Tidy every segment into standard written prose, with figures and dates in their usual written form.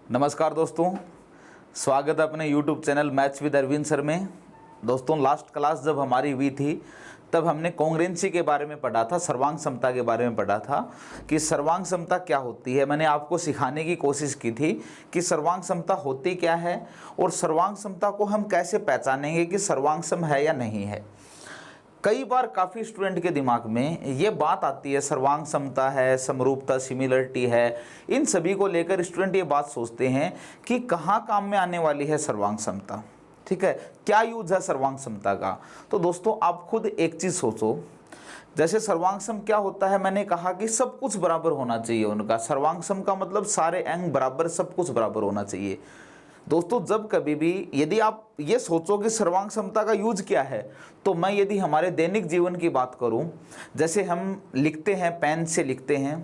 नमस्कार दोस्तों, स्वागत है अपने YouTube channel maths with Arvind sir में। दोस्तों, लास्ट क्लास जब हमारी हुई थी तब हमने कॉन्ग्रुएंसी के बारे में पढ़ा था, सर्वांग समता के बारे में पढ़ा था कि सर्वांग समता क्या होती है। मैंने आपको सिखाने की कोशिश की थी कि सर्वांग समता होती क्या है और सर्वांग समता को हम कैसे पहचानेंगे कि सर्वांग सम है या नहीं है। कई बार काफ़ी स्टूडेंट के दिमाग में ये बात आती है, सर्वांग समता है, समरूपता सिमिलरिटी है, इन सभी को लेकर स्टूडेंट ये बात सोचते हैं कि कहाँ काम में आने वाली है सर्वांग समता। ठीक है, क्या यूज है सर्वांग समता का। तो दोस्तों, आप खुद एक चीज़ सोचो, जैसे सर्वांग सम क्या होता है, मैंने कहा कि सब कुछ बराबर होना चाहिए उनका। सर्वांग सम का मतलब सारे अंग बराबर, सब कुछ बराबर होना चाहिए। दोस्तों, जब कभी भी यदि आप ये सोचो कि सर्वांग समता का यूज क्या है, तो मैं यदि हमारे दैनिक जीवन की बात करूं, जैसे हम लिखते हैं, पेन से लिखते हैं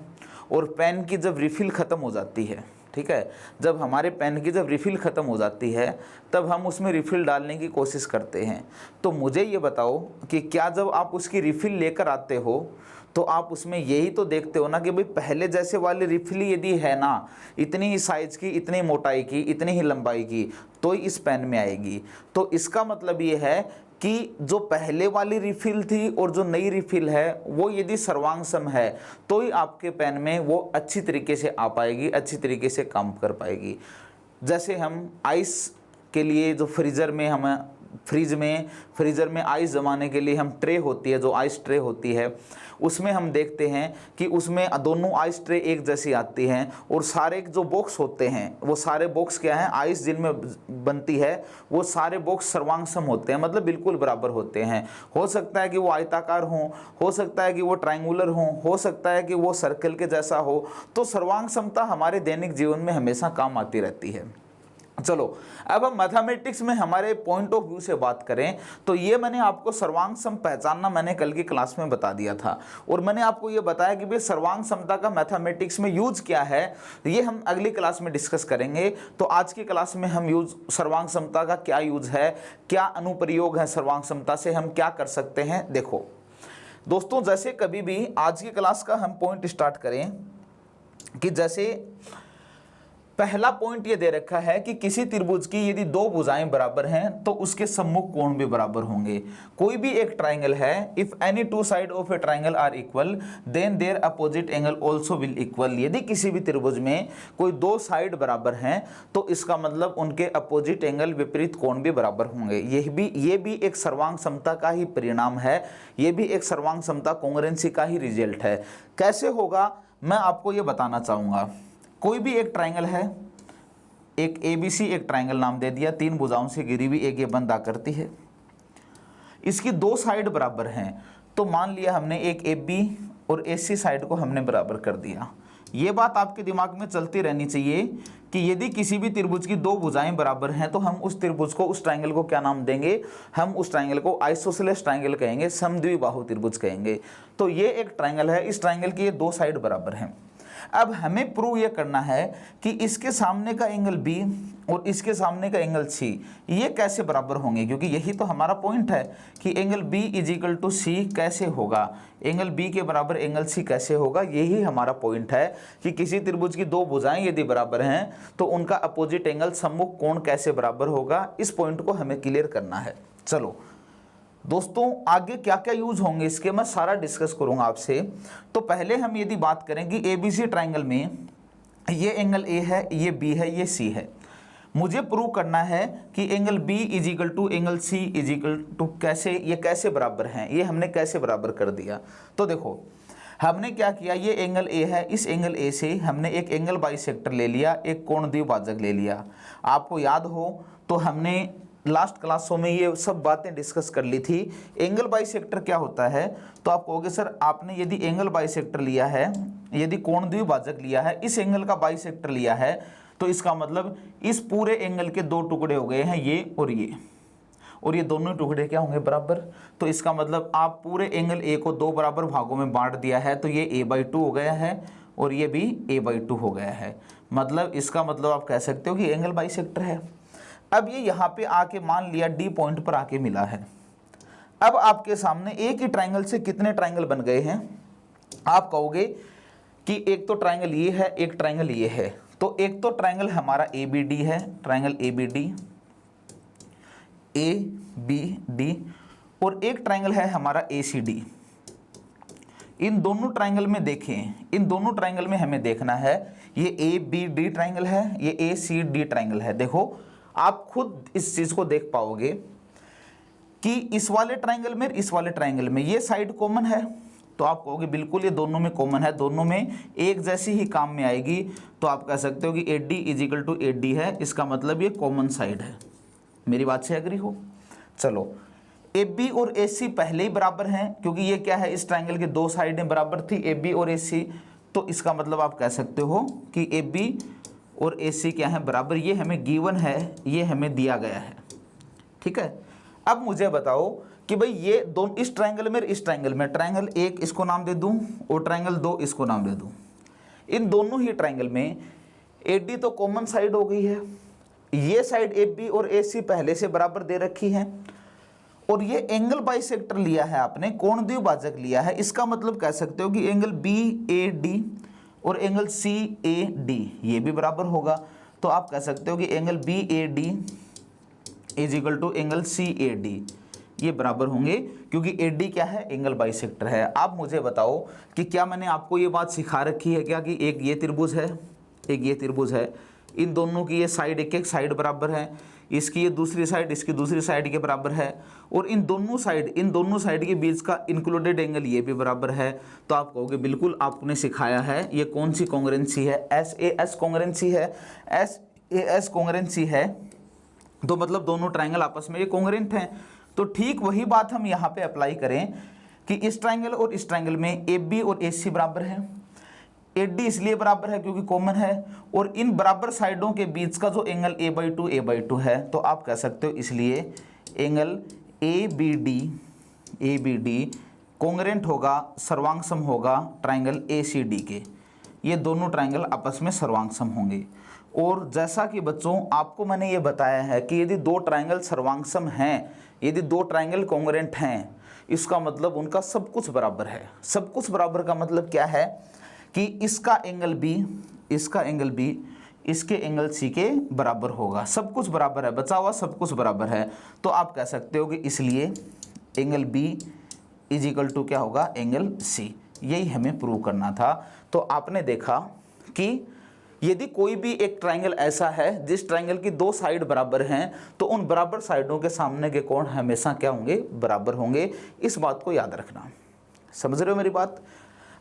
और पेन की जब रिफिल ख़त्म हो जाती है, ठीक है, जब हमारे पेन की जब रिफ़िल ख़त्म हो जाती है तब हम उसमें रिफ़िल डालने की कोशिश करते हैं। तो मुझे ये बताओ कि क्या जब आप उसकी रिफ़िल लेकर आते हो तो आप उसमें यही तो देखते हो ना कि भाई पहले जैसे वाली रिफ़िल यदि है ना, इतनी ही साइज़ की, इतनी मोटाई की, इतनी ही लंबाई की, तो इस पेन में आएगी। तो इसका मतलब ये है कि जो पहले वाली रिफ़िल थी और जो नई रिफ़िल है वो यदि सर्वांग सम है तो ही आपके पेन में वो अच्छी तरीके से आ पाएगी, अच्छी तरीके से काम कर पाएगी। जैसे हम आइस के लिए जो फ्रीज़र में आइस जमाने के लिए हम ट्रे होती है, जो आइस ट्रे होती है, उसमें हम देखते हैं कि उसमें दोनों आइस ट्रे एक जैसी आती हैं और सारे जो बॉक्स होते हैं वो सारे बॉक्स क्या हैं, आइस जिनमें बनती है वो सारे बॉक्स सर्वांग सम होते हैं, मतलब बिल्कुल बराबर होते हैं। हो सकता है कि वो आयताकार हो सकता है कि वो ट्रायंगुलर हो सकता है कि वो सर्कल के जैसा हो। तो सर्वांग समता हमारे दैनिक जीवन में हमेशा काम आती रहती है। चलो, अब हम मैथमेटिक्स में हमारे पॉइंट ऑफ व्यू से बात करें तो ये मैंने आपको सर्वांग सम पहचानना मैंने कल की क्लास में बता दिया था और मैंने आपको ये बताया कि भाई सर्वांग समता का मैथमेटिक्स में यूज क्या है, ये हम अगली क्लास में डिस्कस करेंगे। तो आज की क्लास में हम सर्वांग समता का क्या यूज है, क्या अनुप्रयोग है, सर्वांग समता से हम क्या कर सकते हैं। देखो दोस्तों, जैसे कभी भी आज की क्लास का हम पॉइंट स्टार्ट करें कि जैसे पहला पॉइंट ये दे रखा है कि किसी त्रिभुज की यदि दो भुजाएं बराबर हैं तो उसके सम्मुख कोण भी बराबर होंगे। कोई भी एक ट्राइंगल है, if any two side of a triangle are equal then their opposite angle also will equal. यदि किसी भी त्रिभुज में कोई दो साइड बराबर हैं तो इसका मतलब उनके अपोजिट एंगल, विपरीत कोण भी बराबर होंगे। ये भी एक सर्वांग समता का ही परिणाम है, ये भी एक सर्वांग समता कॉन्ग्रुएंसी का ही रिजल्ट है। कैसे होगा मैं आपको ये बताना चाहूँगा। कोई भी एक ट्राइंगल है, एक ABC एक ट्राइंगल नाम दे दिया, तीन भुजाओं से घिरी हुई एक ये बंद आकृति है, इसकी दो साइड बराबर हैं। तो मान लिया हमने एक AB और AC साइड को हमने बराबर कर दिया। ये बात आपके दिमाग में चलती रहनी चाहिए कि यदि किसी भी त्रिभुज की दो भुजाएं बराबर हैं तो हम उस त्रिभुज को, उस ट्राइंगल को क्या नाम देंगे, हम उस ट्राइंगल को आइसोसेलेस ट्राइंगल कहेंगे, समद्विबाहु त्रिभुज कहेंगे। तो ये एक ट्राइंगल है, इस ट्राइंगल की ये दो साइड बराबर हैं। अब हमें प्रूव ये करना है कि इसके सामने का एंगल B और इसके सामने का एंगल C ये कैसे बराबर होंगे, क्योंकि यही तो हमारा पॉइंट है कि एंगल B = C कैसे होगा, एंगल B के बराबर एंगल C कैसे होगा। यही हमारा पॉइंट है कि किसी त्रिभुज की दो भुजाएं यदि बराबर हैं तो उनका अपोजिट एंगल, सम्मुख कोण कैसे बराबर होगा, इस पॉइंट को हमें क्लियर करना है। चलो दोस्तों, आगे क्या क्या यूज होंगे इसके मैं सारा डिस्कस करूंगा आपसे। तो पहले हम यदि बात करें कि ABC ट्राइंगल में ये एंगल A है, ये B है, ये C है, मुझे प्रूव करना है कि एंगल B = एंगल C कैसे, ये कैसे बराबर हैं, ये हमने कैसे बराबर कर दिया। तो देखो हमने क्या किया, ये एंगल A है, इस एंगल A से हमने एक एंगल बाइसेक्टर ले लिया, एक कोण द्विभाजक ले लिया। आपको याद हो तो हमने लास्ट क्लासों में ये सब बातें डिस्कस कर ली थी। एंगल बाइसेक्टर क्या होता है, तो आप कहोगे सर आपने यदि एंगल बाइसेक्टर लिया है, यदि कोण द्विभाजक लिया है, इस एंगल का बाइसेक्टर लिया है, तो इसका मतलब इस पूरे एंगल के दो टुकड़े हो गए हैं, ये और ये दोनों टुकड़े क्या होंगे, बराबर। तो इसका मतलब आप पूरे एंगल A को दो बराबर भागों में बांट दिया है, तो ये A/2 हो गया है और ये भी A/2 हो गया है। मतलब इसका मतलब आप कह सकते हो कि एंगल बाइसेक्टर है। अब ये यहाँ पे आके मान लिया D पॉइंट पर आके मिला है। अब आपके सामने एक ही ट्राइंगल से कितने ट्राइंगल बन गए हैं, आप कहोगे कि एक तो ट्राइंगल ये है, एक ट्राइंगल ये है, तो एक तो ट्रायंगल हमारा ए बी डी है, ट्रायंगल ए बी डी, और एक ट्रायंगल है हमारा ए सी डी। इन दोनों ट्रायंगल में देखें, इन दोनों ट्रायंगल में हमें देखना है, ये ए बी डी ट्रायंगल है, ये ए सी डी ट्रायंगल है। देखो आप खुद इस चीज को देख पाओगे कि इस वाले ट्रायंगल में, इस वाले ट्रायंगल में ये साइड कॉमन है, तो आप कहोगे बिल्कुल ये दोनों में कॉमन है, दोनों में एक जैसी ही काम में आएगी। तो आप कह सकते हो कि A D is equal to A D है, इसका मतलब ये कॉमन साइड है। मेरी बात से एग्री हो? चलो, ए बी और ए सी पहले ही बराबर हैं, क्योंकि ये क्या है, इस ट्रायंगल की दो साइडें बराबर थी, ए बी और ए सी। तो इसका मतलब आप कह सकते हो कि ए बी और ए सी क्या है, बराबर। ये हमें गिवन है, ये हमें दिया गया है, ठीक है। अब मुझे बताओ कि भाई ये दोनों, इस ट्रायंगल में, इस ट्रायंगल में, ट्रायंगल एक इसको नाम दे दूं और ट्रायंगल दो इसको नाम दे दूं। इन दोनों ही ट्रायंगल में ए डी तो कॉमन साइड हो गई है, ये साइड ए बी और ए सी पहले से बराबर दे रखी है, और ये एंगल बाइसेक्टर लिया है आपने, कोण द्विभाजक लिया है। इसका मतलब कह सकते हो कि एंगल बी ए डी और एंगल सी ए डी ये भी बराबर होगा। तो आप कह सकते हो कि angle B A D is equal to angle C A D, ये बराबर होंगे, क्योंकि ए डी क्या है, एंगल बाइसेक्टर है। आप मुझे बताओ कि क्या मैंने आपको ये बात सिखा रखी है क्या कि एक ये त्रिभुज है, एक ये त्रिभुज है, इन दोनों की ये साइड, एक एक साइड बराबर है, इसकी ये दूसरी साइड इसकी दूसरी साइड के बराबर है, और इन दोनों साइड के बीच का इंक्लूडेड एंगल ये भी बराबर है। तो आप कहोगे बिल्कुल आपने सिखाया है। ये कौन सी कॉन्ग्रुएंसी है? एस ए एस कॉन्ग्रुएंसी है, एस ए एस कॉन्ग्रुएंसी है, तो मतलब दोनों ट्रायंगल आपस में ये कॉन्ग्रुएंट हैं। तो ठीक वही बात हम यहाँ पे अप्लाई करें कि इस ट्रायंगल और इस ट्रायंगल में ए बी और ए सी बराबर है, ए डी इसलिए बराबर है क्योंकि कॉमन है, और इन बराबर साइडों के बीच का जो एंगल ए बाई टू है, तो आप कह सकते हो इसलिए angle A B D congruent होगा, सर्वांगसम होगा ट्रायंगल ए सी डी के। ये दोनों ट्रायंगल आपस में सर्वांगसम होंगे। और जैसा कि बच्चों आपको मैंने ये बताया है कि यदि दो ट्रायंगल सर्वांगसम हैं, यदि दो ट्रायंगल कॉन्ग्रुएंट हैं, इसका मतलब उनका सब कुछ बराबर है। सब कुछ बराबर का मतलब क्या है कि इसका एंगल बी, इसका एंगल बी इसके एंगल सी के बराबर होगा। सब कुछ बराबर है, बचा हुआ सब कुछ बराबर है। तो आप कह सकते हो कि इसलिए angle B is equal to क्या होगा, एंगल सी। यही हमें प्रूव करना था। तो आपने देखा कि यदि कोई भी एक ट्रायंगल ऐसा है जिस ट्रायंगल की दो साइड बराबर हैं, तो उन बराबर साइडों के सामने के कोण हमेशा क्या होंगे, बराबर होंगे। इस बात को याद रखना। समझ रहे हो मेरी बात?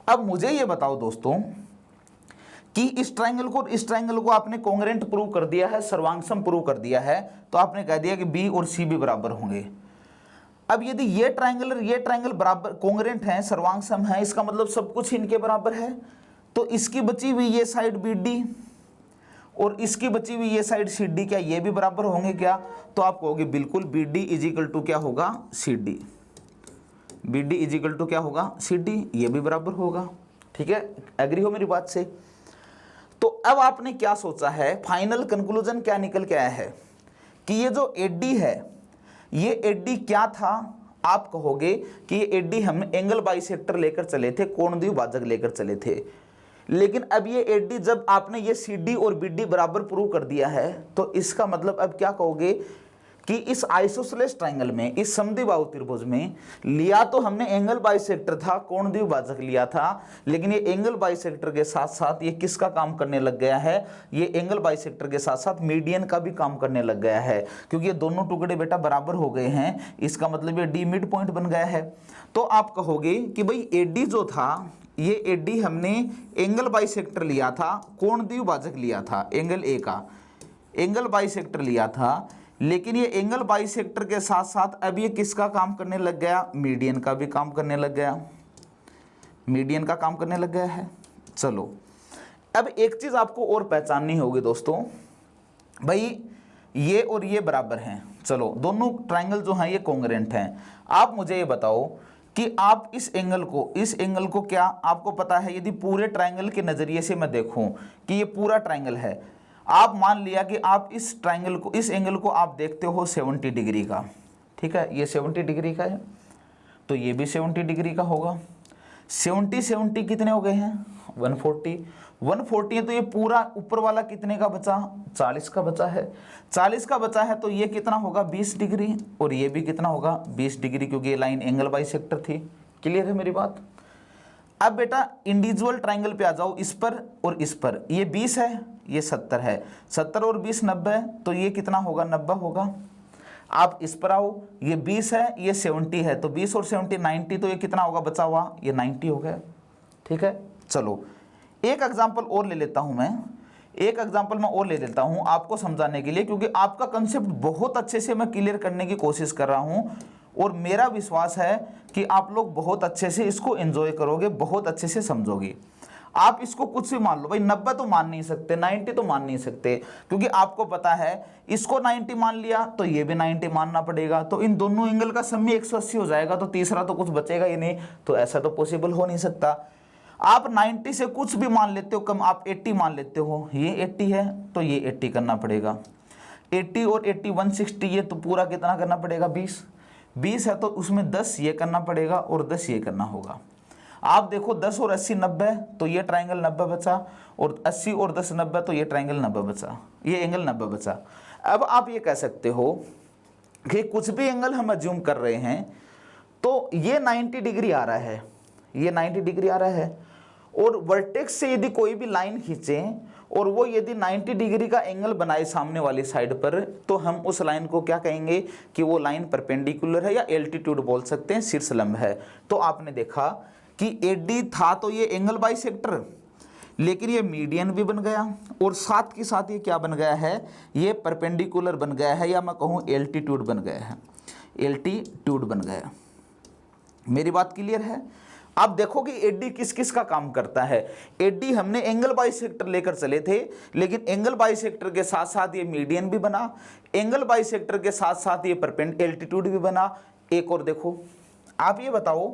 अब मुझे ये बताओ दोस्तों कि इस ट्रायंगल को आपने कॉन्ग्रुएंट प्रूव कर दिया है, सर्वांगसम प्रूव कर दिया है, तो आपने कह दिया कि बी और सी भी बराबर होंगे। अब यदि ये ट्रायंगल और ये ट्रायंगल बराबर कॉन्ग्रुएंट हैं, सर्वांगसम है, इसका मतलब सब कुछ इनके बराबर है। तो इसकी बची हुई ये साइड बी डी और इसकी बची हुई ये साइड सी डी, क्या ये भी बराबर होंगे क्या? तो आप कहोगे बिल्कुल B D is equal to क्या होगा, C D. B D is equal to क्या होगा, सी डी, ये भी बराबर होगा। ठीक है, एग्री हो मेरी बात से? तो अब आपने क्या सोचा है, फाइनल कंक्लूजन क्या निकल के आया है कि ये जो एडी है, ये एडी क्या था? आप कहोगे कि ये एडी हम एंगल बाइसेक्टर लेकर चले थे, कोण द्विभाजक लेकर चले थे। लेकिन अब ये एडी जब आपने ये सी डी और बी डी बराबर प्रूव कर दिया है, तो इसका मतलब अब क्या कहोगे कि इस आइसोसेलेस ट्रायंगल में, इस समद्विबाहु त्रिभुज में लिया तो हमने एंगल बाइसेक्टर था, कोण द्विभाजक लिया था, लेकिन ये एंगल बाइसेक्टर के साथ साथ ये किसका काम करने लग गया है? ये एंगल बाइसेक्टर के साथ साथ मीडियन का भी काम करने लग गया है, क्योंकि ये दोनों टुकड़े बेटा बराबर हो गए हैं। इसका मतलब ये डी मिड पॉइंट बन गया है। तो आप कहोगे कि भाई एडी जो था, ये एडी हमने एंगल बाइसेक्टर लिया था, कोण द्विभाजक लिया था, एंगल ए का एंगल बाइसेक्टर लिया था, लेकिन ये एंगल बाइसेक्टर के साथ साथ अब ये किसका काम करने लग गया? मीडियन का भी काम करने लग गया, मीडियन का काम करने लग गया है। चलो, अब एक चीज आपको और पहचाननी होगी दोस्तों, भाई ये और ये बराबर हैं, चलो दोनों ट्रायंगल जो हैं ये कॉन्ग्रुएंट हैं। आप मुझे ये बताओ कि आप इस एंगल को क्या आपको पता है? यदि पूरे ट्रायंगल के नजरिए से मैं देखूं कि ये पूरा ट्रायंगल है, आप मान लिया कि आप इस एंगल को आप देखते हो 70 डिग्री का, ठीक है, ये 70 डिग्री का है, तो ये भी 70 डिग्री का होगा। 70 कितने हो गए हैं? 140। 140 है तो ये पूरा ऊपर वाला कितने का बचा, 40 का बचा है। 40 का बचा है तो ये कितना होगा 20 डिग्री, और ये भी कितना होगा 20 डिग्री, क्योंकि ये लाइन एंगल बाइसेक्टर थी। क्लियर है मेरी बात। अब बेटा इंडिविजुअल ट्राइंगल पे आ जाओ, इस पर और इस पर, ये 20 है ये 70 है, 70 और 20 90 है, तो ये कितना होगा 90 होगा। आप इस पर आओ, ये 20 है ये 70 है, तो 20 और 70 90, तो ये कितना होगा बचा हुआ, ये 90 हो गया। ठीक है, चलो एक एग्जांपल और ले लेता हूं मैं, एक एग्जांपल मैं और ले लेता हूं आपको समझाने के लिए, क्योंकि आपका कंसेप्ट बहुत अच्छे से मैं क्लियर करने की कोशिश कर रहा हूं, और मेरा विश्वास है कि आप लोग बहुत अच्छे से इसको एंजॉय करोगे, बहुत अच्छे से समझोगे। आप इसको कुछ भी मान लो भाई, 90 तो मान नहीं सकते, 90 तो मान नहीं सकते, क्योंकि आपको पता है इसको 90 मान लिया तो ये भी 90 मानना पड़ेगा, तो इन दोनों एंगल का सम 180 हो जाएगा, तो तीसरा तो कुछ बचेगा ही नहीं, तो ऐसा तो पॉसिबल हो नहीं सकता। आप 90 से कुछ भी मान लेते हो कम, आप 80 मान लेते हो, ये 80 है तो ये 80 करना पड़ेगा, 80 और 80 160, ये तो पूरा कितना करना पड़ेगा 20 है तो उसमें 10 ये करना पड़ेगा और 10 ये करना होगा। आप देखो 10 और 80 90, तो ये ट्राइंगल 90 बचा, और 80 और 10 90, तो ये ट्राइंगल 90 बचा, ये एंगल 90 बचा। अब आप ये कह सकते हो कि कुछ भी एंगल हम अज्यूम कर रहे हैं, तो ये 90 डिग्री आ रहा है, ये 90 डिग्री आ रहा है, और वर्टेक्स से यदि कोई भी लाइन खींचें और वो यदि 90 डिग्री का एंगल बनाए सामने वाली साइड पर, तो हम उस लाइन को क्या कहेंगे कि वो लाइन परपेंडिकुलर है, या एल्टीट्यूड बोल सकते हैं, शीर्ष लंब है। तो आपने देखा कि एडी था तो ये एंगल बाइसेक्टर, लेकिन ये मीडियन भी बन गया, और साथ के साथ ये क्या बन गया है, ये परपेंडिकुलर बन गया है, या मैं कहूँ एल्टीट्यूड बन गया है, एल्टीट्यूड बन गया। मेरी बात क्लियर है। आप देखो कि एडी किस किस का काम करता है। एडी हमने एंगल बाइसेक्टर लेकर चले थे, लेकिन एंगल बाइसेक्टर के साथ साथ ये मीडियन भी बना, एंगल बाइसेक्टर के साथ साथ ये एल्टीट्यूड भी बना। एक और देखो, आप ये बताओ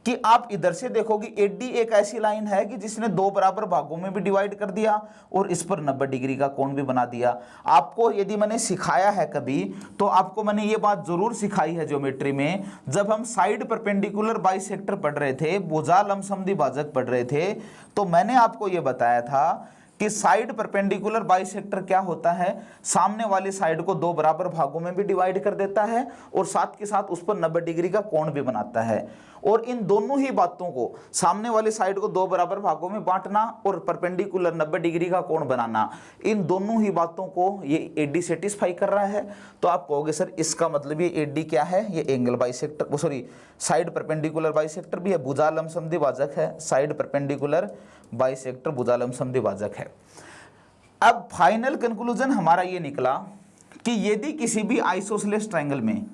कि आप इधर से देखोगे एडी एक ऐसी लाइन है कि जिसने दो बराबर भागों में भी डिवाइड कर दिया और इस पर 90 डिग्री का कोण भी बना दिया। आपको यदि मैंने सिखाया है कभी, तो आपको मैंने ये बात जरूर सिखाई है ज्योमेट्री में, जब हम साइड परपेंडिकुलर बाइसेक्टर पढ़ रहे थे, भुजा लंबसम द्विभाजक पढ़ रहे थे, तो मैंने आपको ये बताया था कि साइड परपेंडिकुलर बाइसेक्टर क्या होता है, सामने वाली साइड को दो बराबर भागों में भी डिवाइड कर देता है और साथ के साथ उस पर 90 डिग्री का कोण भी बनाता है। और इन दोनों ही बातों को, सामने वाली साइड को दो बराबर भागों में बांटना और परपेंडिकुलर 90 डिग्री का कोण बनाना, इन दोनों ही बातों को ये एडी सेटिस्फाई कर रहा है। तो आप कहोगे सर इसका मतलब ये एडी क्या है, ये angle bisector, sorry side perpendicular bisector भी है, भुजा लंबसम द्विभाजक है, साइड परपेंडिकुलर बाइसेक्टर भुजा लंबसम द्विभाजक है। अब फाइनल कंक्लूजन हमारा ये निकला कि यदि किसी भी आइसोसेलेस ट्रायंगल में,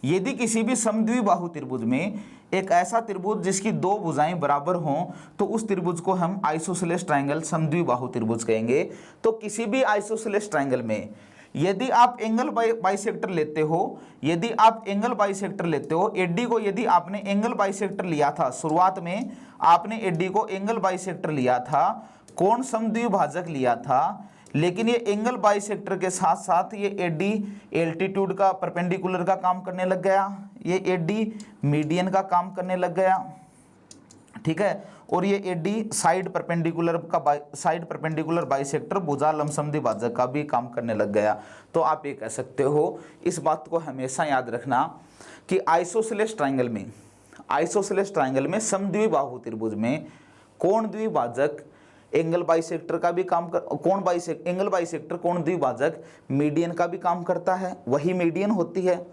यदि किसी भी समद्विबाहु त्रिभुज में एक ऐसा त्रिभुज जिसकी दो भुजाएं बराबर हों, तो उस त्रिभुज को हम आइसोसेलेस ट्रायंगल समद्विबाहु त्रिभुज कहेंगे। तो किसी भी आइसोसेलेस ट्रायंगल में यदि आप एंगल बाइसेक्टर लेते हो, यदि आप एंगल बाइसेक्टर लेते हो, एडी को यदि आपने एंगल बाइसेक्टर लिया था, शुरुआत में आपने एडी को एंगल बाइसेक्टर लिया था, कोण समद्विभाजक लिया था, लेकिन ये एंगल बाइसेक्टर के साथ साथ ये एडी एल्टीट्यूड का परपेंडिकुलर का काम करने लग गया, ये एडी मीडियन का काम करने लग गया, ठीक है, और ये एडी साइड परपेंडिकुलर बाइसेक्टर भुजा लंबसम द्विभाजक का भी काम करने लग गया। तो आप ये कह सकते हो, इस बात को हमेशा याद रखना कि आइसोसेलेस ट्रायंगल में समद्विबाहु त्रिभुज में कोण द्विभाजक एंगल बाइसेक्टर का भी काम कर, एंगल बाइसेक्टर कोण द्विभाजक मीडियन का भी काम करता है, वही मीडियन होती है,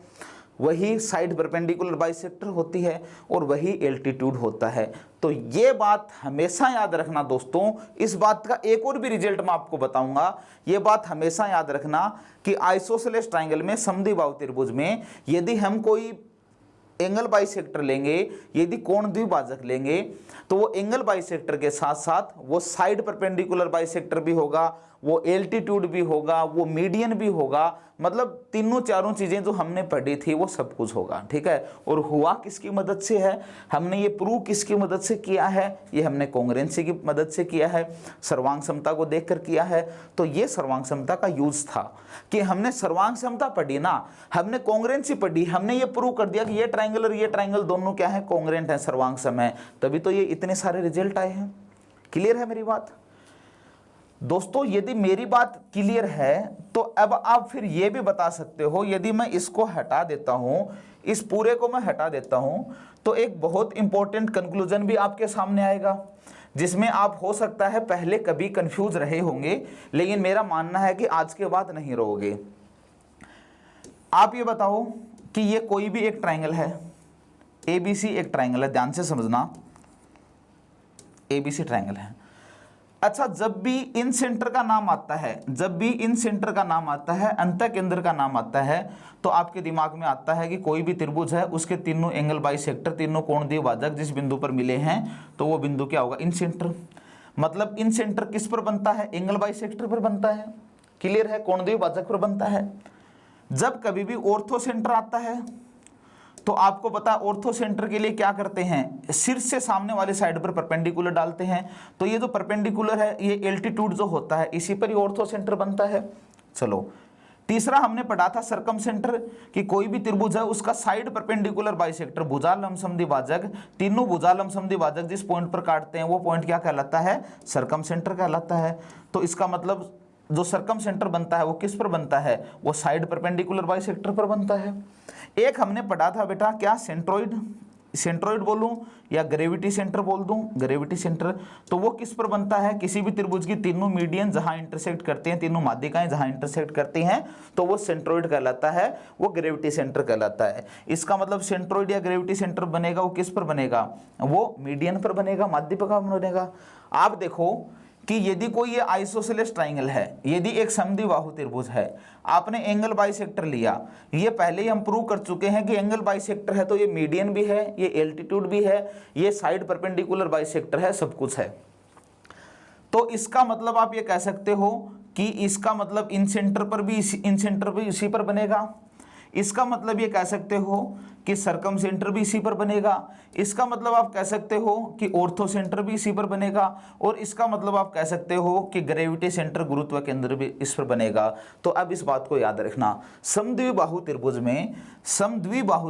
वही साइड परपेंडिकुलर बाइसेक्टर होती है, और वही एल्टीट्यूड होता है। तो ये बात हमेशा याद रखना दोस्तों। इस बात का एक और भी रिजल्ट मैं आपको बताऊंगा, ये बात हमेशा याद रखना कि आइसोसेलेस ट्रायंगल में समद्विबाहु त्रिभुज में यदि हम कोई एंगल बाइसेक्टर लेंगे, यदि कोण द्विभाजक लेंगे, तो वो एंगल बाइसेक्टर के साथ साथ वो साइड परपेंडिकुलर बाइसेक्टर भी होगा, वो एल्टीट्यूड भी होगा, वो मीडियन भी होगा, मतलब तीनों चारों चीजें जो हमने पढ़ी थी वो सब कुछ होगा, ठीक है। और हुआ किसकी मदद से है, हमने ये प्रूव किसकी मदद से किया है, ये हमने कॉन्ग्रुएंसी की मदद से किया है, सर्वांग समता को देखकर किया है। तो ये सर्वांग समता का यूज था कि हमने सर्वांग समता पढ़ी ना, हमने कॉन्ग्रुएंसी पढ़ी, हमने ये प्रूव कर दिया कि ये ट्रायंगल और ये ट्रायंगल दोनों क्या है, कॉन्ग्रुएंट है, सर्वांग सम है, तभी तो ये इतने सारे रिजल्ट आए हैं। क्लियर है मेरी बात। दोस्तों यदि मेरी बात क्लियर है तो अब आप फिर ये भी बता सकते हो, यदि मैं इसको हटा देता हूं, इस पूरे को मैं हटा देता हूं, तो एक बहुत इंपॉर्टेंट कंक्लूजन भी आपके सामने आएगा, जिसमें आप हो सकता है पहले कभी कंफ्यूज रहे होंगे, लेकिन मेरा मानना है कि आज के बाद नहीं रहोगे। आप ये बताओ कि ये कोई भी एक ट्रायंगल है, एबीसी एक ट्रायंगल है, ध्यान से समझना, एबीसी ट्रायंगल है। अच्छा, जब भी इन सेंटर का नाम आता है, जब भी इन सेंटर का नाम आता है, अंतः केंद्र का नाम आता है, तो आपके दिमाग में आता है कि कोई भी त्रिभुज है, उसके तीनों एंगल बाइसेक्टर, तीनों कोण द्विभाजक जिस बिंदु पर मिले हैं, तो वो बिंदु क्या होगा, इन सेंटर। मतलब इन सेंटर किस पर बनता है, एंगल बाइसेक्टर पर बनता है, क्लियर है, कोण द्विभाजक पर बनता है। जब कभी भी ऑर्थो सेंटर आता है तो आपको पता है ऑर्थो सेंटर के लिए क्या करते हैं, शीर्ष से सामने वाले साइड पर परपेंडिकुलर डालते हैं, तो ये जो परपेंडिकुलर है ये एल्टीट्यूड जो होता है इसी पर ही ऑर्थो सेंटर बनता है। चलो, तीसरा हमने पढ़ा था सरकम सेंटर, कि कोई भी त्रिभुज है उसका साइड परपेंडिकुलर बाइसेक्टर, भुजा लंब समद्विभाजक, तीनों भुजा लंब समद्विभाजक जिस पॉइंट पर काटते हैं वो पॉइंट क्या कहलाता है, सरकम सेंटर कहलाता है। तो इसका मतलब जो सरकम सेंटर बनता है वो किस पर बनता है, वो साइड परपेंडिकुलर बाइसेक्टर पर बनता है। एक हमने पढ़ा था बेटा क्या, सेंट्रोइड, सेंट्रोइड बोलूं या ग्रेविटी सेंटर बोल दूं, ग्रेविटी सेंटर, तो वो किस पर बनता है, किसी भी त्रिभुज की तीनों मीडियन जहां इंटरसेक्ट करते हैं, तीनों माध्यिकाएं जहां इंटरसेक्ट करती हैं, तो वो सेंट्रोइड कहलाता है, वो ग्रेविटी सेंटर कहलाता है। इसका मतलब सेंट्रोइड या ग्रेविटी सेंटर बनेगा वो किस पर बनेगा, वो मीडियन पर बनेगा, माध्यिका पर बनेगा। आप देखो कि यदि कोई ये आइसोसेलेस ट्राइंगल है, यदि एक समद्विबाहु त्रिभुज है, आपने एंगल बाइसेक्टर लिया, ये पहले ही हम प्रूव कर चुके हैं कि एंगल बाइसेक्टर है तो ये मीडियन भी है, ये एल्टीट्यूड भी है, ये साइड परपेंडिकुलर बाइसेक्टर है, सब कुछ है। तो इसका मतलब आप ये कह सकते हो कि इसका मतलब इन सेंटर पर भी इसी पर बनेगा। इसका मतलब ये कह सकते हो कि सरकम सेंटर भी इसी पर बनेगा। इसका मतलब आप कह सकते हो कि ऑर्थो सेंटर भी इसी पर बनेगा, और इसका मतलब आप कह सकते हो कि ग्रेविटी सेंटर, गुरुत्व केंद्र भी इस पर बनेगा। तो अब इस बात को याद रखना, समद्विबाहु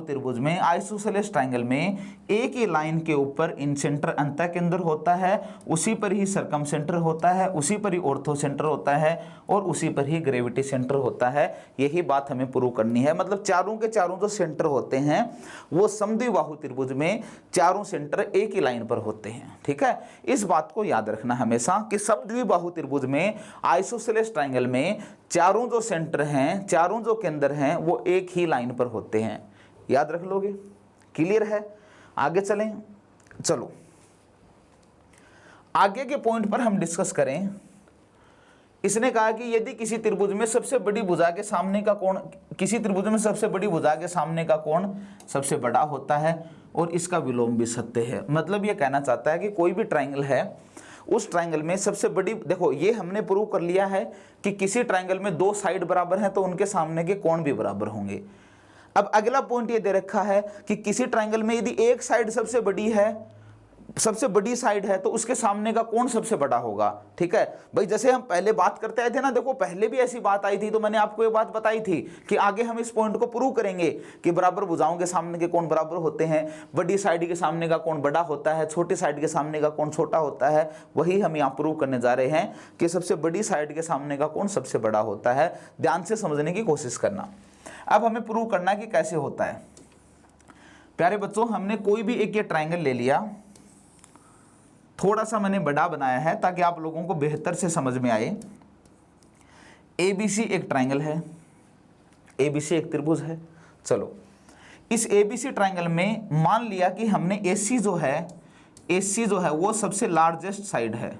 त्रिभुज में आइसोसेलेस ट्रायंगल में एक ही लाइन के ऊपर इन सेंटर अंतः केंद्र होता है, उसी पर ही सरकम सेंटर होता है, उसी पर ही ऑर्थो सेंटर होता है, और उसी पर ही ग्रेविटी सेंटर होता है। यही बात हमें प्रूव करनी है। मतलब चारों के चारों जो सेंटर होते हैं वो समद्विबाहु त्रिभुज में चारों सेंटर एक ही लाइन पर होते हैं। ठीक है, इस बात को याद रखना हमेशा कि समद्विबाहु त्रिभुज में आइसोसेलेस ट्रायंगल में चारों जो सेंटर हैं, चारों जो केंद्र हैं, वो एक ही लाइन पर होते हैं। याद रख लोगे, क्लियर है। आगे चलें, चलो आगे के पॉइंट पर हम डिस्कस करें। इसने कहा कि यदि किसी त्रिभुज में सबसे बड़ी भुजा के सामने का कोण, किसी त्रिभुज में सबसे बड़ी भुजा के सामने का कोण सबसे बड़ा होता है और इसका विलोम भी सत्य है। मतलब ये कहना चाहता है कि कोई भी ट्रायंगल है, उस ट्रायंगल में सबसे बड़ी, देखो ये हमने प्रूव कर लिया है कि किसी ट्रायंगल में दो साइड बराबर हैं तो उनके सामने के कोण भी बराबर होंगे। अब अगला पॉइंट ये दे रखा है कि किसी ट्रायंगल में यदि एक साइड सबसे बड़ी है, सबसे बड़ी साइड है, तो उसके सामने का कोण सबसे बड़ा होगा। ठीक है भाई, जैसे हम पहले बात करते आए थे ना, देखो पहले भी ऐसी बात आई थी, तो मैंने आपको ये बात बताई थी कि आगे हम इस पॉइंट को प्रूव करेंगे कि बराबर भुजाओं के सामने के कोण बराबर होते हैं, बड़ी साइड के सामने का कोण बड़ा होता है, छोटी साइड के सामने का कोण छोटा होता है। वही हम यहाँ प्रूव करने जा रहे हैं कि सबसे बड़ी साइड के सामने का कोण सबसे बड़ा होता है। ध्यान से समझने की कोशिश करना। अब हमें प्रूव करना कि कैसे होता है। प्यारे बच्चों, हमने कोई भी एक ये ट्रायंगल ले लिया, थोड़ा सा मैंने बड़ा बनाया है ताकि आप लोगों को बेहतर से समझ में आए। ABC एक ट्रायंगल है, ABC एक त्रिभुज है। चलो, इस ABC ट्रायंगल में मान लिया कि हमने AC जो है वो सबसे लार्जेस्ट साइड है,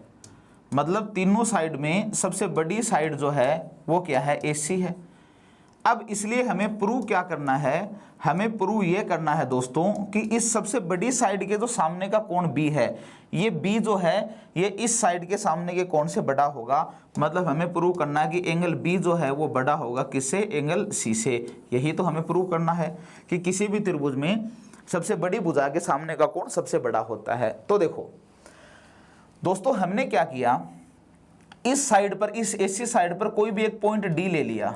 मतलब तीनों साइड में सबसे बड़ी साइड जो है वो क्या है, AC है। अब इसलिए हमें प्रूव क्या करना है, हमें प्रूव ये करना है दोस्तों कि इस सबसे बड़ी साइड के जो सामने का कोण B है, ये B जो है ये इस साइड के सामने के कोण से बड़ा होगा। मतलब हमें प्रूव करना है कि एंगल B जो है वो बड़ा होगा किससे, एंगल C से। यही तो हमें प्रूव करना है कि किसी भी त्रिभुज में सबसे बड़ी भुजा के सामने का कोण सबसे बड़ा होता है। तो देखो दोस्तों, हमने क्या किया, इस साइड पर, इस AC साइड पर कोई भी एक पॉइंट D ले लिया,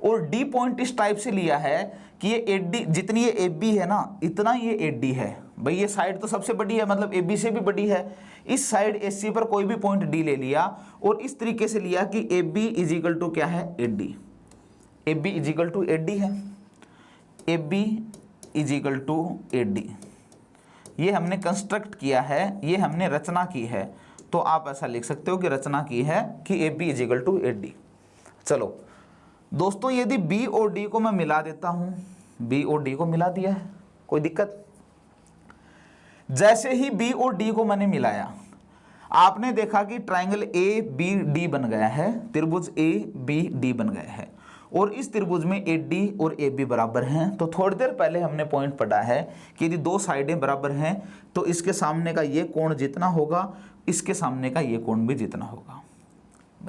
और D पॉइंट इस टाइप से लिया है कि ये AD, जितनी ये AB है ना, इतना ये AD है। भाई ये साइड तो सबसे बड़ी है, मतलब ए बी से भी बड़ी है। इस साइड ए सी पर कोई भी पॉइंट डी ले लिया और इस तरीके से लिया कि A B is equal to क्या है, A D. A B is equal to A D है, A B is equal to A D. ये हमने कंस्ट्रक्ट किया है, ये हमने रचना की है, तो आप ऐसा लिख सकते हो कि रचना की है कि A B is equal to A D. चलो दोस्तों, यदि बी और डी को मैं मिला देता हूं, बी और डी को मिला दिया है, कोई दिक्कत? जैसे ही बी और डी को मैंने मिलाया, आपने देखा कि ट्रायंगल ए बी डी बन गया है, त्रिभुज ए बी डी बन गया है, और इस त्रिभुज में ए डी और ए बी बराबर हैं। तो थोड़ी देर पहले हमने पॉइंट पढ़ा है कि यदि दो साइडें बराबर हैं तो इसके सामने का ये कोण जितना होगा, इसके सामने का ये कोण भी जितना होगा,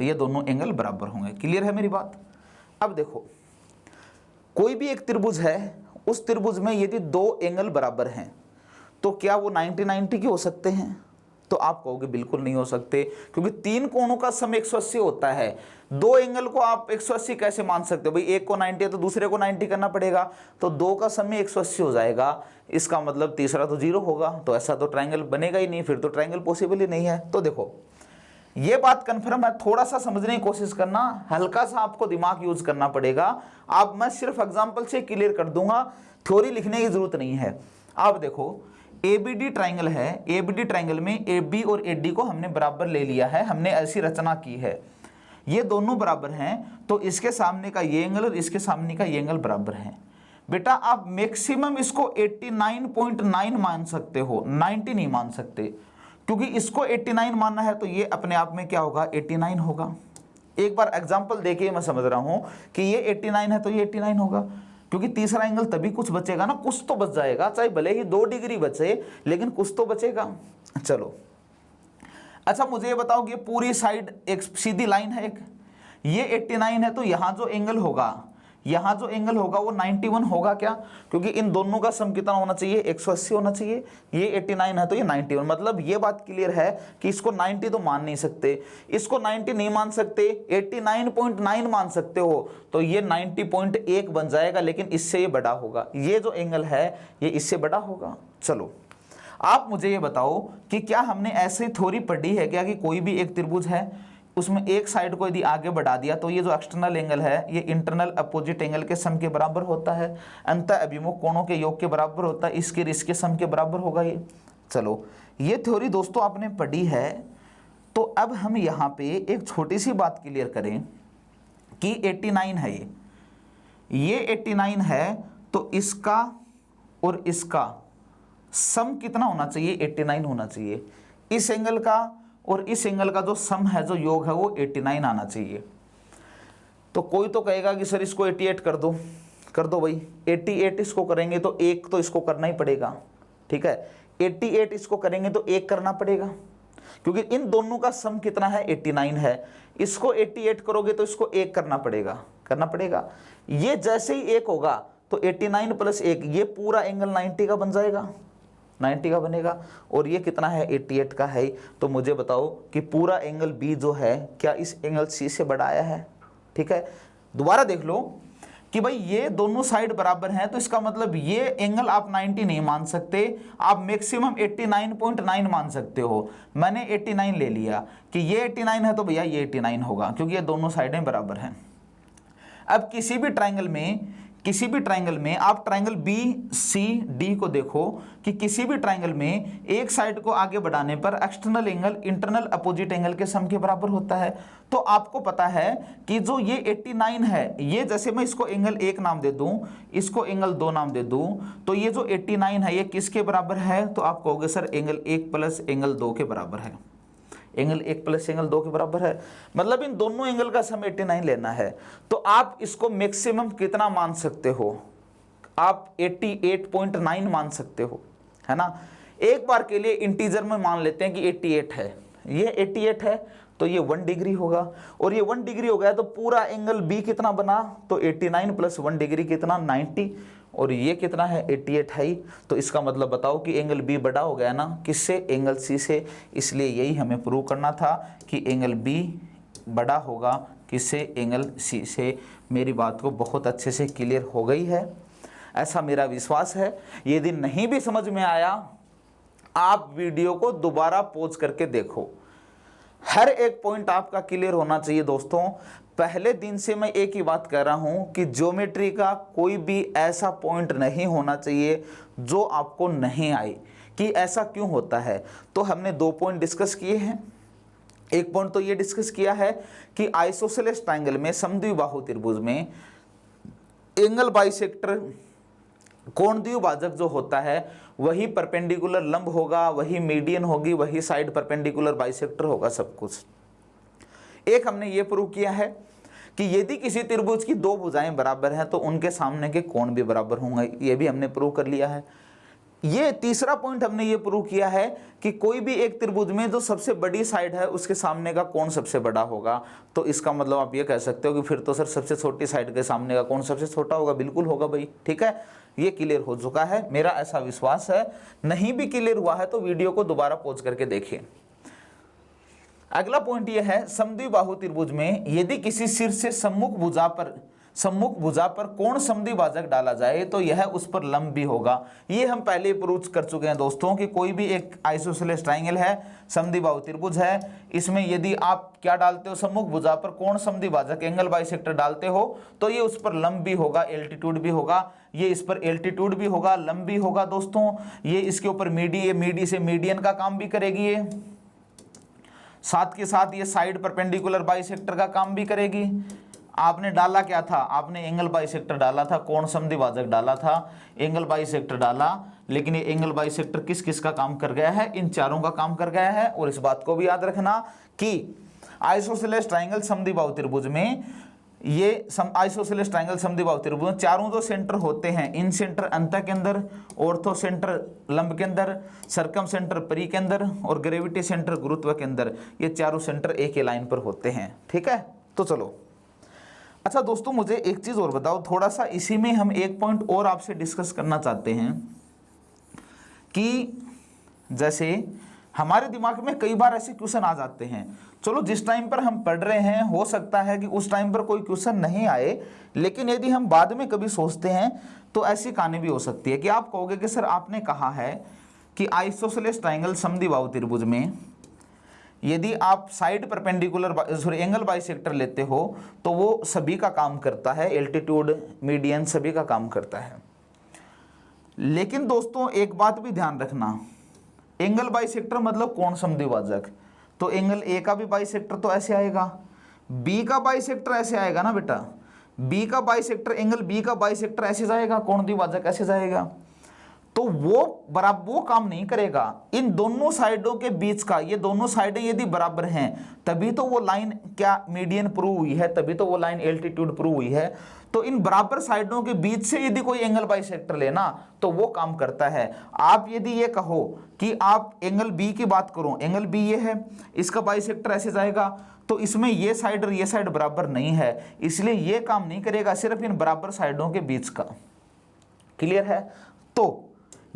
ये दोनों एंगल बराबर होंगे। क्लियर है मेरी बात? अब देखो, कोई भी एक त्रिभुज है, उस त्रिभुज में यदि दो एंगल बराबर हैं तो क्या वो 90-90 के हो सकते हैं? तो आप कहोगे बिल्कुल नहीं हो सकते, क्योंकि तीन कोणों का सम 180 होता है। दो एंगल को आप 180 कैसे मान सकते हो? भाई एक को 90 है तो दूसरे को 90 करना पड़ेगा, तो दो का सम 180 हो जाएगा, इसका मतलब तीसरा तो 0 होगा, तो ऐसा तो ट्रायंगल बनेगा ही नहीं, फिर तो ट्रायंगल पॉसिबल ही नहीं है। तो देखो ये बात कन्फर्म है, थोड़ा सा समझने की कोशिश करना, हल्का सा आपको दिमाग यूज करना पड़ेगा। आप मैं सिर्फ एग्जांपल से क्लियर कर दूंगा, थ्योरी लिखने की जरूरत नहीं है। आप देखो एबीडी ट्रायंगल है, एबीडी ट्रायंगल में एबी और एडी को हमने बराबर ले लिया है, हमने ऐसी रचना की है, ये दोनों बराबर हैं, तो इसके सामने का ये एंगल और इसके सामने का ये एंगल बराबर है। बेटा आप मैक्सिमम इसको 89.9 मान सकते हो, 90 नहीं मान सकते, क्योंकि इसको 89 मानना है तो ये अपने आप में क्या होगा, 89 होगा। एक बार एग्जांपल देखिए, मैं समझ रहा हूं कि ये 89 है तो ये 89 होगा, क्योंकि तीसरा एंगल तभी कुछ बचेगा ना, कुछ तो बच जाएगा, चाहे भले ही 2 डिग्री बचे लेकिन कुछ तो बचेगा। चलो अच्छा मुझे ये बताओ कि ये पूरी साइड एक सीधी लाइन है, एक ये 89 है, तो यहां जो एंगल होगा, यहां जो एंगल होगा वो 91 होगा क्या? क्योंकि इन दोनों का सम कितना होना चाहिए, 180 होना चाहिए। ये 89 है तो ये 91, मतलब ये बात क्लियर है कि इसको 90 तो मान नहीं सकते, इसको 90 नहीं मान सकते, 89.9 मान सकते हो, तो ये 90.1 बन जाएगा, लेकिन इससे ये बड़ा होगा, ये जो एंगल है ये इससे बड़ा होगा। चलो आप मुझे ये बताओ कि क्या हमने ऐसी थ्योरी पढ़ी है क्या कि कोई भी एक त्रिभुज है, उसमें एक साइड को यदि आगे बढ़ा दिया तो ये जो एक्सटर्नल एंगल है ये इंटरनल अपोजिट एंगल के सम के बराबर होता है, अंतः अभिमुख कोणों के योग के बराबर होता है, इसके और इसके सम के बराबर होगा ये। चलो ये थ्योरी दोस्तों आपने पढ़ी है, तो अब हम यहाँ पे एक छोटी सी बात क्लियर करें कि 89 है, ये 89 है, तो इसका और इसका सम कितना होना चाहिए, 89 होना चाहिए। इस एंगल का और इस एंगल का जो सम है, जो योग है, वो 89 आना चाहिए। तो कोई तो कहेगा कि सर इसको 88 कर दो भाई, 88 इसको करेंगे तो एक तो इसको करना ही पड़ेगा, ठीक है, 88 इसको करेंगे तो एक करना पड़ेगा, क्योंकि इन दोनों का सम कितना है, 89 है। इसको 88 करोगे तो इसको एक करना पड़ेगा। ये जैसे ही एक होगा तो 89 + 1, ये पूरा एंगल 90 का बन जाएगा, 90 का बनेगा, और ये कितना है, 88 का है। तो मुझे बताओ कि पूरा एंगल बी जो है क्या इस एंगल सी से बड़ा आया है? ठीक है, दोबारा देख लो कि भाई ये दोनों साइड बराबर हैं, तो इसका मतलब ये एंगल आप 90 नहीं मान सकते, आप मैक्सिमम 89.9 मान सकते हो। मैंने 89 ले लिया कि ये 89 है तो भैया ये 89 होगा, क्योंकि ये दोनों साइडें बराबर हैं। अब किसी भी ट्रायंगल में आप ट्रायंगल बी सी डी को देखो कि किसी भी ट्रायंगल में एक साइड को आगे बढ़ाने पर external angle internal opposite angle के सम के बराबर होता है। तो आपको पता है कि जो ये 89 है, ये जैसे मैं इसको एंगल 1 नाम दे दूं, इसको एंगल 2 नाम दे दूं, तो ये जो 89 है ये किसके बराबर है? तो आप कहोगे सर एंगल 1 + एंगल 2 के बराबर है। एंगल 1 + एंगल 2 के बराबर है, मतलब इन दोनों एंगल का सम 89 लेना है। तो आप इसको मैक्सिमम कितना मान सकते हो? आप 88.9 मान सकते हो, है ना। एक बार के लिए इंटीजर में मान लेते हैं कि 88 है, ये 88 है तो ये 1 डिग्री होगा, और ये 1 डिग्री हो गया तो पूरा एंगल बी कितना बना, तो 89 + 1 डिग्री कितना, 90, और ये कितना है, 88 है। तो इसका मतलब बताओ कि एंगल बी बड़ा हो गया ना, किससे, एंगल सी से। इसलिए यही हमें प्रूव करना था कि एंगल बी बड़ा होगा किससे, एंगल सी से। मेरी बात को बहुत अच्छे से क्लियर हो गई है, ऐसा मेरा विश्वास है। यदि नहीं भी समझ में आया आप वीडियो को दोबारा पॉज करके देखो, हर एक पॉइंट आपका क्लियर होना चाहिए दोस्तों। पहले दिन से मैं एक ही बात कह रहा हूं कि ज्योमेट्री का कोई भी ऐसा पॉइंट नहीं होना चाहिए जो आपको नहीं आए। कि ऐसा क्यों होता है, तो हमने 2 पॉइंट डिस्कस किए हैं। एक पॉइंट तो ये डिस्कस किया है कि आइसोसेलेस ट्रायंगल में, समद्विबाहु त्रिभुज में एंगल बाइसेक्टर कोण द्विभाजक जो होता है वही परपेंडिकुलर लंब होगा, वही मीडियन होगी, वही साइड परपेंडिकुलर बाइसेक्टर होगा, सब कुछ। एक हमने ये प्रूव किया है कि यदि किसी त्रिभुज की 2 भुजाएं बराबर हैं तो उनके सामने के कोण भी बराबर होंगे, ये भी हमने प्रूव कर लिया है। ये तीसरा पॉइंट हमने ये प्रूव किया है कि कोई भी एक त्रिभुज में जो सबसे बड़ी साइड है उसके सामने का कोण सबसे बड़ा होगा। तो इसका मतलब आप ये कह सकते हो कि फिर तो सर सबसे छोटी साइड के सामने का कोण सबसे छोटा होगा। बिल्कुल होगा भाई, ठीक है, ये क्लियर हो चुका है, मेरा ऐसा विश्वास है। नहीं भी क्लियर हुआ है तो वीडियो को दोबारा पॉज करके देखिए। अगला पॉइंट यह है, समद्विबाहु त्रिभुज में यदि किसी शीर्ष से सम्मुख भुजा पर कोण समद्विभाजक डाला जाए तो यह उस पर लंब भी होगा। ये हम पहले प्रूव कर चुके हैं दोस्तों कि कोई भी एक आइसोसेलेस ट्रायंगल है, समद्विबाहु त्रिभुज है, इसमें यदि आप क्या डालते हो, सम्मुख भुजा पर कोण समद्विभाजक एंगल बाइसेक्टर डालते हो तो ये उस पर लंब भी होगा, एल्टीट्यूड भी होगा। ये इस पर एल्टीट्यूड भी होगा, लंब भी होगा दोस्तों। ये इसके ऊपर मीडी से मीडियन का काम भी करेगी ये, साथ के साथ ये साइड परपेंडिकुलर बाइसेक्टर का काम भी करेगी। आपने डाला क्या था, आपने एंगल बाइसेक्टर डाला था, कोण समद्विभाजक डाला था, एंगल बाइसेक्टर डाला, लेकिन ये एंगल बाइसेक्टर किस किस का काम कर गया है, इन चारों का काम कर गया है। और इस बात को भी याद रखना कि आइसोसेलेस ट्रायंगल समद्विबाहु त्रिभुज में, ये आइसोसेलेस ट्रायंगल समद्विबाहु त्रिभुज में चारों जो सेंटर होते हैं, इन सेंटर अंतः के अंदर, ऑर्थो सेंटर लंब के अंदर, सरकम सेंटर परी के अंदर और ग्रेविटी सेंटर गुरुत्व के अंदर, ये चारों सेंटर एक ही लाइन पर होते हैं, ठीक है। तो चलो, अच्छा दोस्तों, मुझे एक चीज और बताओ, थोड़ा सा इसी में हम एक पॉइंट और आपसे डिस्कस करना चाहते हैं कि जैसे हमारे दिमाग में कई बार ऐसे क्वेश्चन आ जाते हैं, चलो जिस टाइम पर हम पढ़ रहे हैं हो सकता है कि उस टाइम पर कोई क्वेश्चन नहीं आए, लेकिन यदि हम बाद में कभी सोचते हैं तो ऐसी कहानी भी हो सकती है कि आप कहोगे कि सर आपने कहा है कि आइसोसेलेस ट्रायंगल समद्विबाहु त्रिभुज में यदि आप साइड परपेंडिकुलर एंगल बाइसेक्टर लेते हो तो वो सभी का काम करता है, एल्टीट्यूड मीडियन सभी का काम करता है। लेकिन दोस्तों एक बात भी ध्यान रखना, एंगल बाइसेक्टर मतलब कोण समद्विभाजक, तो एंगल ए का भी बाइसेक्टर तो ऐसे आएगा, बी का बाइसेक्टर ऐसे आएगा ना बेटा, बी का बाइसेक्टर, एंगल बी का बाइसेक्टर ऐसे जाएगा, कोण द्विभाजक ऐसे जाएगा। तो वो बराबर वो काम नहीं करेगा। इन दोनों साइडों के बीच का, ये दोनों साइडें यदि बराबर हैं तभी तो वो लाइन क्या मीडियन प्रूव हुई है, तभी तो वो लाइन एल्टीट्यूड प्रूव हुई है। तो इन बराबर साइडों के बीच से यदि कोई एंगल बाइसेक्टर लेना तो वो काम करता है। आप यदि ये कहो कि आप एंगल बी की बात करो, एंगल बी ये है, इसका बाइसेक्टर ऐसे जाएगा, तो इसमें ये साइड और ये साइड बराबर नहीं है, इसलिए ये काम नहीं करेगा, सिर्फ इन बराबर साइडों के बीच का। क्लियर है? तो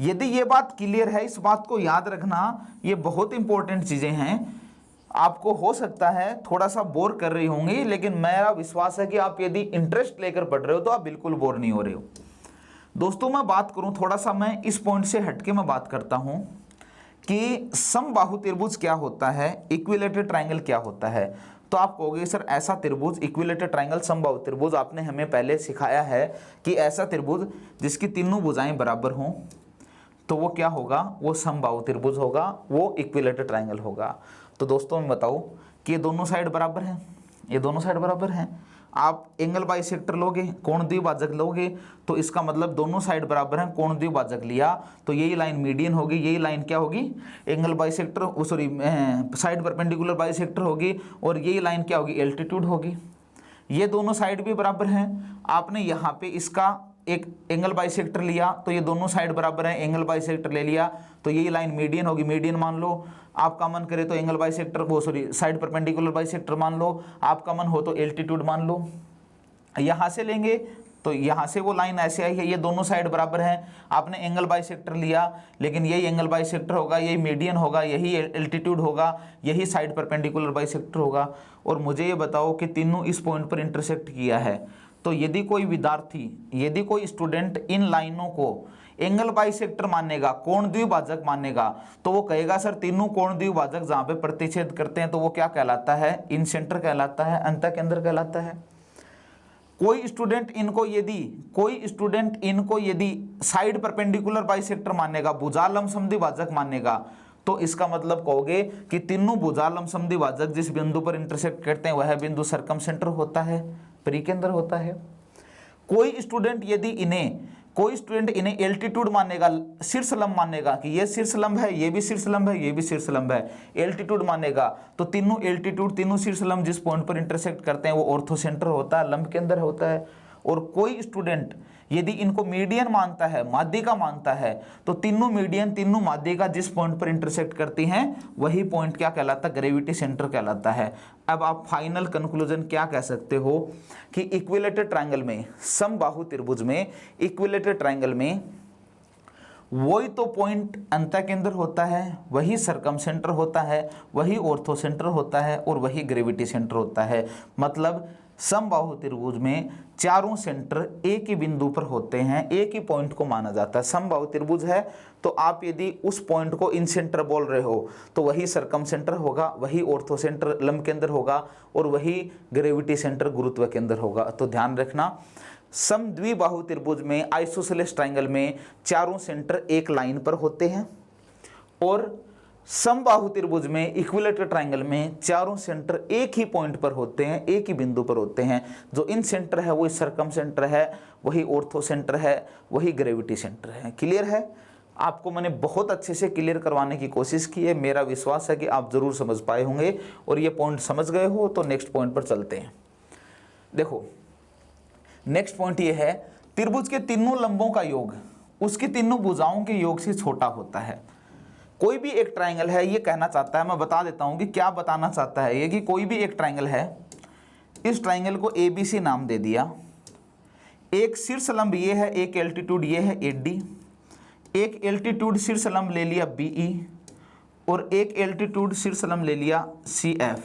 यदि ये बात क्लियर है, इस बात को याद रखना, ये बहुत इंपॉर्टेंट चीजें हैं। आपको हो सकता है थोड़ा सा बोर कर रही होंगी, लेकिन मेरा विश्वास है कि आप यदि इंटरेस्ट लेकर पढ़ रहे हो तो आप बिल्कुल बोर नहीं हो रहे हो। दोस्तों मैं बात करूं थोड़ा सा, मैं इस पॉइंट से हटके मैं बात करता हूं कि समबाहु त्रिभुज क्या होता है, इक्विलेटरल ट्रायंगल क्या होता है। तो आप कहोगे सर ऐसा त्रिभुज, इक्विलेटरल ट्रायंगल समबाहु त्रिभुज, आपने हमें पहले सिखाया है कि ऐसा त्रिभुज जिसकी तीनों भुजाएं बराबर हों तो वो क्या होगा, वो समबाहु त्रिभुज होगा, वो इक्विलेटरल ट्रायंगल होगा। तो दोस्तों मैं बताऊं कि ये दोनों साइड बराबर हैं, ये दोनों साइड बराबर हैं। आप एंगल बाइसेक्टर लोगे, कोण द्विभाजक लोगे, तो इसका मतलब दोनों साइड बराबर हैं, कोण द्विभाजक लिया तो यही लाइन मीडियन होगी, यही लाइन क्या होगी, angle bisector sorry side perpendicular bisector होगी, और यही लाइन क्या होगी, एल्टीट्यूड होगी। ये दोनों साइड भी बराबर हैं। आपने यहाँ पे इसका एक एंगल बाइसेक्टर लिया तो ये दोनों साइड बराबर हैं, एंगल बाइसेक्टर ले लिया तो यही लाइन मीडियन होगी, मीडियन मान लो। आपका मन करे तो एंगल बाइसेक्टर वो सॉरी साइड परपेंडिकुलर बाइसेक्टर मान लो, आपका मन हो तो एल्टीट्यूड मान लो। यहाँ से लेंगे तो यहाँ से वो लाइन ऐसे आई है, ये दोनों साइड बराबर हैं। आपने एंगल बाइसेक्टर लिया, लेकिन यही एंगल बाइसेक्टर होगा, यही मीडियन होगा, यही एल्टीट्यूड होगा, यही साइड परपेंडिकुलर बाइसेक्टर होगा। और मुझे ये बताओ कि तीनों इस पॉइंट पर इंटरसेक्ट किया है, तो यदि कोई विद्यार्थी, यदि कोई स्टूडेंट इन लाइनों को एंगल बाइसेक्टर मानेगा, कोण द्विभाजक मानेगा, तो वो कहेगा सर तीनों कोण द्विभाजक जहां पे प्रतिच्छेद करते हैं तो वो क्या कहलाता है, इन सेंटर कहलाता है, अंतःकेंद्र कहलाता है। कोई स्टूडेंट इनको यदि साइड परपेंडिकुलर बाइसेक्टर मानेगा, भुजालंब समद्विभाजक मानेगा, तो इसका मतलब कहोगे कि तीनों भुजालंब समद्विभाजक जिस बिंदु पर इंटरसेक्ट करते हैं वह बिंदु सर्कमसेंटर होता है, परिकेंद्र होता है। कोई स्टूडेंट इन्हें एल्टीट्यूड मानेगा, शीर्षलंब मानेगा कि ये शीर्षलंब है, ये भी शीर्षलंब है, ये भी शीर्षलंब है, एल्टीट्यूड मानेगा, तो तीनों शीर्षलंब जिस पॉइंट पर इंटरसेक्ट करते हैं वो ऑर्थोसेंटर होता है, लंब केंद्र होता है। और कोई स्टूडेंट यदि इनको मीडियन मानता है, माध्यिका मानता है, तो तीनों माध्यिका जिस पॉइंट पर इंटरसेक्ट करती हैं वही पॉइंट क्या कहलाता है, ग्रेविटी सेंटर कहलाता है। अब आप फाइनल कंक्लूजन क्या कह सकते हो कि इक्विलेटरल ट्रायंगल में, समबाहु त्रिभुज में, इक्विलेटरल ट्रायंगल में वही तो पॉइंट अंतःकेंद्र होता है, वही सर्कमसेंटर होता है, वही ऑर्थोसेंटर होता है और वही ग्रेविटी सेंटर होता है। मतलब समबाहु त्रिभुज में चारों सेंटर एक ही बिंदु पर होते हैं, एक ही पॉइंट को माना जाता है। समबाहु त्रिभुज है तो आप यदि उस पॉइंट को इन सेंटर बोल रहे हो तो वही सर्कम सेंटर होगा, वही ऑर्थो सेंटर लंब केंद्र होगा और वही ग्रेविटी सेंटर गुरुत्व केंद्र होगा। तो ध्यान रखना, समद्विबाहु त्रिभुज में, आइसोसेलेस ट्रायंगल में चारों सेंटर एक लाइन पर होते हैं और समबाहु त्रिभुज में, इक्विलेटरल ट्रायंगल में चारों सेंटर एक ही पॉइंट पर होते हैं, एक ही बिंदु पर होते हैं। जो इन सेंटर है वही सर्कम सेंटर है, वही ऑर्थो सेंटर है, वही ग्रेविटी सेंटर है। क्लियर है? आपको मैंने बहुत अच्छे से क्लियर करवाने की कोशिश की है। मेरा विश्वास है कि आप जरूर समझ पाए होंगे और ये पॉइंट समझ गए हो तो नेक्स्ट पॉइंट पर चलते हैं। देखो नेक्स्ट पॉइंट ये है, त्रिभुज के तीनों लंबों का योग उसकी तीनों भुजाओं के योग से छोटा होता है। कोई भी एक ट्रायंगल है, ये कहना चाहता है, मैं बता देता हूं कि क्या बताना चाहता है ये, कि कोई भी एक ट्रायंगल है, इस ट्रायंगल को ABC नाम दे दिया, एक शीर्ष लंब ये है, एक एल्टीट्यूड ये है AD, एक एल्टीट्यूड शीर्ष लंब ले लिया BE और एक एल्टीट्यूड शीर्ष लंब ले लिया CF।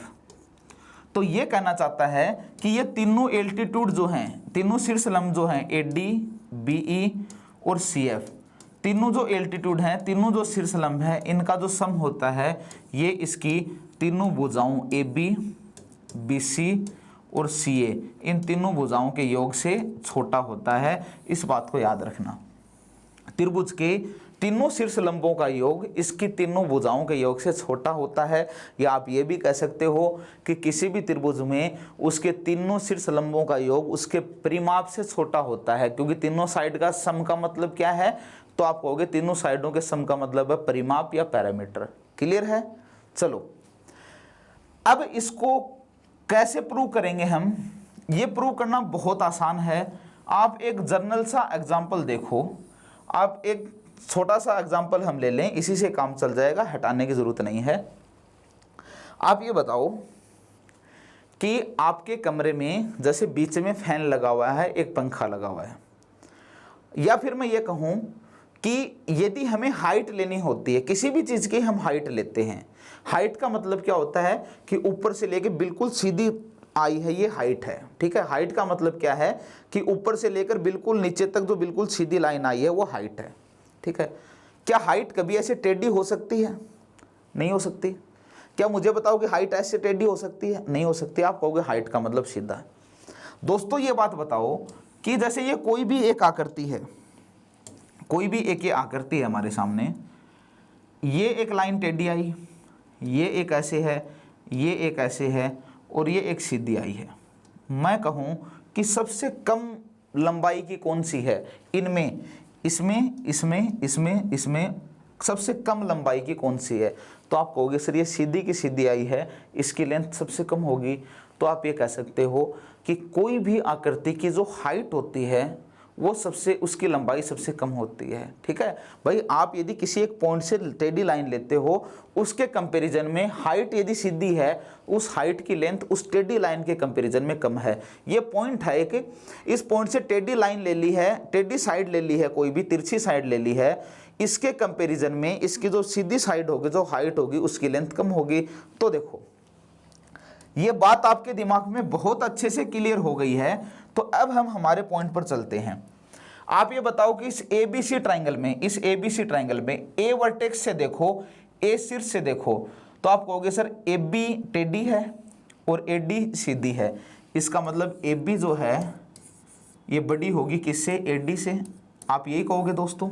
तो ये कहना चाहता है कि ये तीनों एल्टीट्यूड जो हैं, तीनों शीर्ष लंब जो हैं AD, BE और CF, तीनों जो एल्टीट्यूड हैं, तीनों जो शीर्ष लंब है, इनका जो सम होता है ये इसकी तीनों भुजाओं AB, BC और CA, इन तीनों भुजाओं के योग से छोटा होता है। इस बात को याद रखना। त्रिभुज के तीनों शीर्ष लंबों का योग इसकी तीनों भुजाओं के योग से छोटा होता है। या आप ये भी कह सकते हो कि किसी भी त्रिभुज में उसके तीनों शीर्ष लंबों का योग उसके परिमाप से छोटा होता है, क्योंकि तीनों साइड का सम का मतलब क्या है, तो आप कहोगे तीनों साइडों के सम का मतलब है परिमाप या पैरामीटर। क्लियर है? चलो अब इसको कैसे प्रूव करेंगे हम, ये प्रूव करना बहुत आसान है। आप एक जर्नल सा एग्जाम्पल देखो, आप एक छोटा सा एग्जाम्पल हम ले लें, इसी से काम चल जाएगा, हटाने की जरूरत नहीं है। आप ये बताओ कि आपके कमरे में जैसे बीच में फैन लगा हुआ है, एक पंखा लगा हुआ है, या फिर मैं ये कहूँ कि यदि हमें हाइट लेनी होती है, किसी भी चीज़ की हम हाइट लेते हैं, हाइट का मतलब क्या होता है कि ऊपर से लेके बिल्कुल सीधी आई है, ये हाइट है। ठीक है, हाइट का मतलब क्या है कि ऊपर से लेकर बिल्कुल नीचे तक जो बिल्कुल सीधी लाइन आई है वो हाइट है। ठीक है, क्या हाइट कभी ऐसे टेढ़ी हो सकती है? नहीं हो सकती। क्या मुझे बताओ कि हाइट ऐसे टेढ़ी हो सकती है? नहीं हो सकती। आप कहोगे हाइट का मतलब सीधा है। दोस्तों ये बात बताओ कि जैसे ये कोई भी एक आकृति है, कोई भी एक ये आकृति है हमारे सामने, ये एक लाइन टेढ़ी आई, ये एक ऐसे है, ये एक ऐसे है और ये एक सीधी आई है। मैं कहूँ कि सबसे कम लंबाई की कौन सी है इनमें, इसमें सबसे कम लंबाई की कौन सी है? तो आप कहोगे सर ये सीधी की सीधी आई है, इसकी लेंथ सबसे कम होगी। तो आप ये कह सकते हो कि कोई भी आकृति की जो हाइट होती है वो उसकी लंबाई सबसे कम होती है। ठीक है भाई, आप यदि किसी एक पॉइंट से टेढ़ी लाइन लेते हो, उसके कंपैरिजन में हाइट यदि सीधी है, उस हाइट की लेंथ उस टेढ़ी लाइन के कंपैरिजन में कम है। ये पॉइंट है कि इस पॉइंट से टेढ़ी लाइन ले ली है, टेढ़ी साइड ले ली है, कोई भी तिरछी साइड ले ली है, इसके कंपैरिजन में इसकी जो सीधी साइड होगी, जो हाइट होगी, उसकी लेंथ कम होगी। तो देखो ये बात आपके दिमाग में बहुत अच्छे से क्लियर हो गई है। तो अब हम हमारे पॉइंट पर चलते हैं। आप ये बताओ कि इस ABC ट्राइंगल में, इस ABC ट्राइंगल में A वर्टेक्स से देखो, A शीर्ष से देखो, तो आप कहोगे सर AB टेढ़ी है और AD सीधी है। इसका मतलब AB जो है ये बड़ी होगी किससे? AD से। आप यही कहोगे दोस्तों।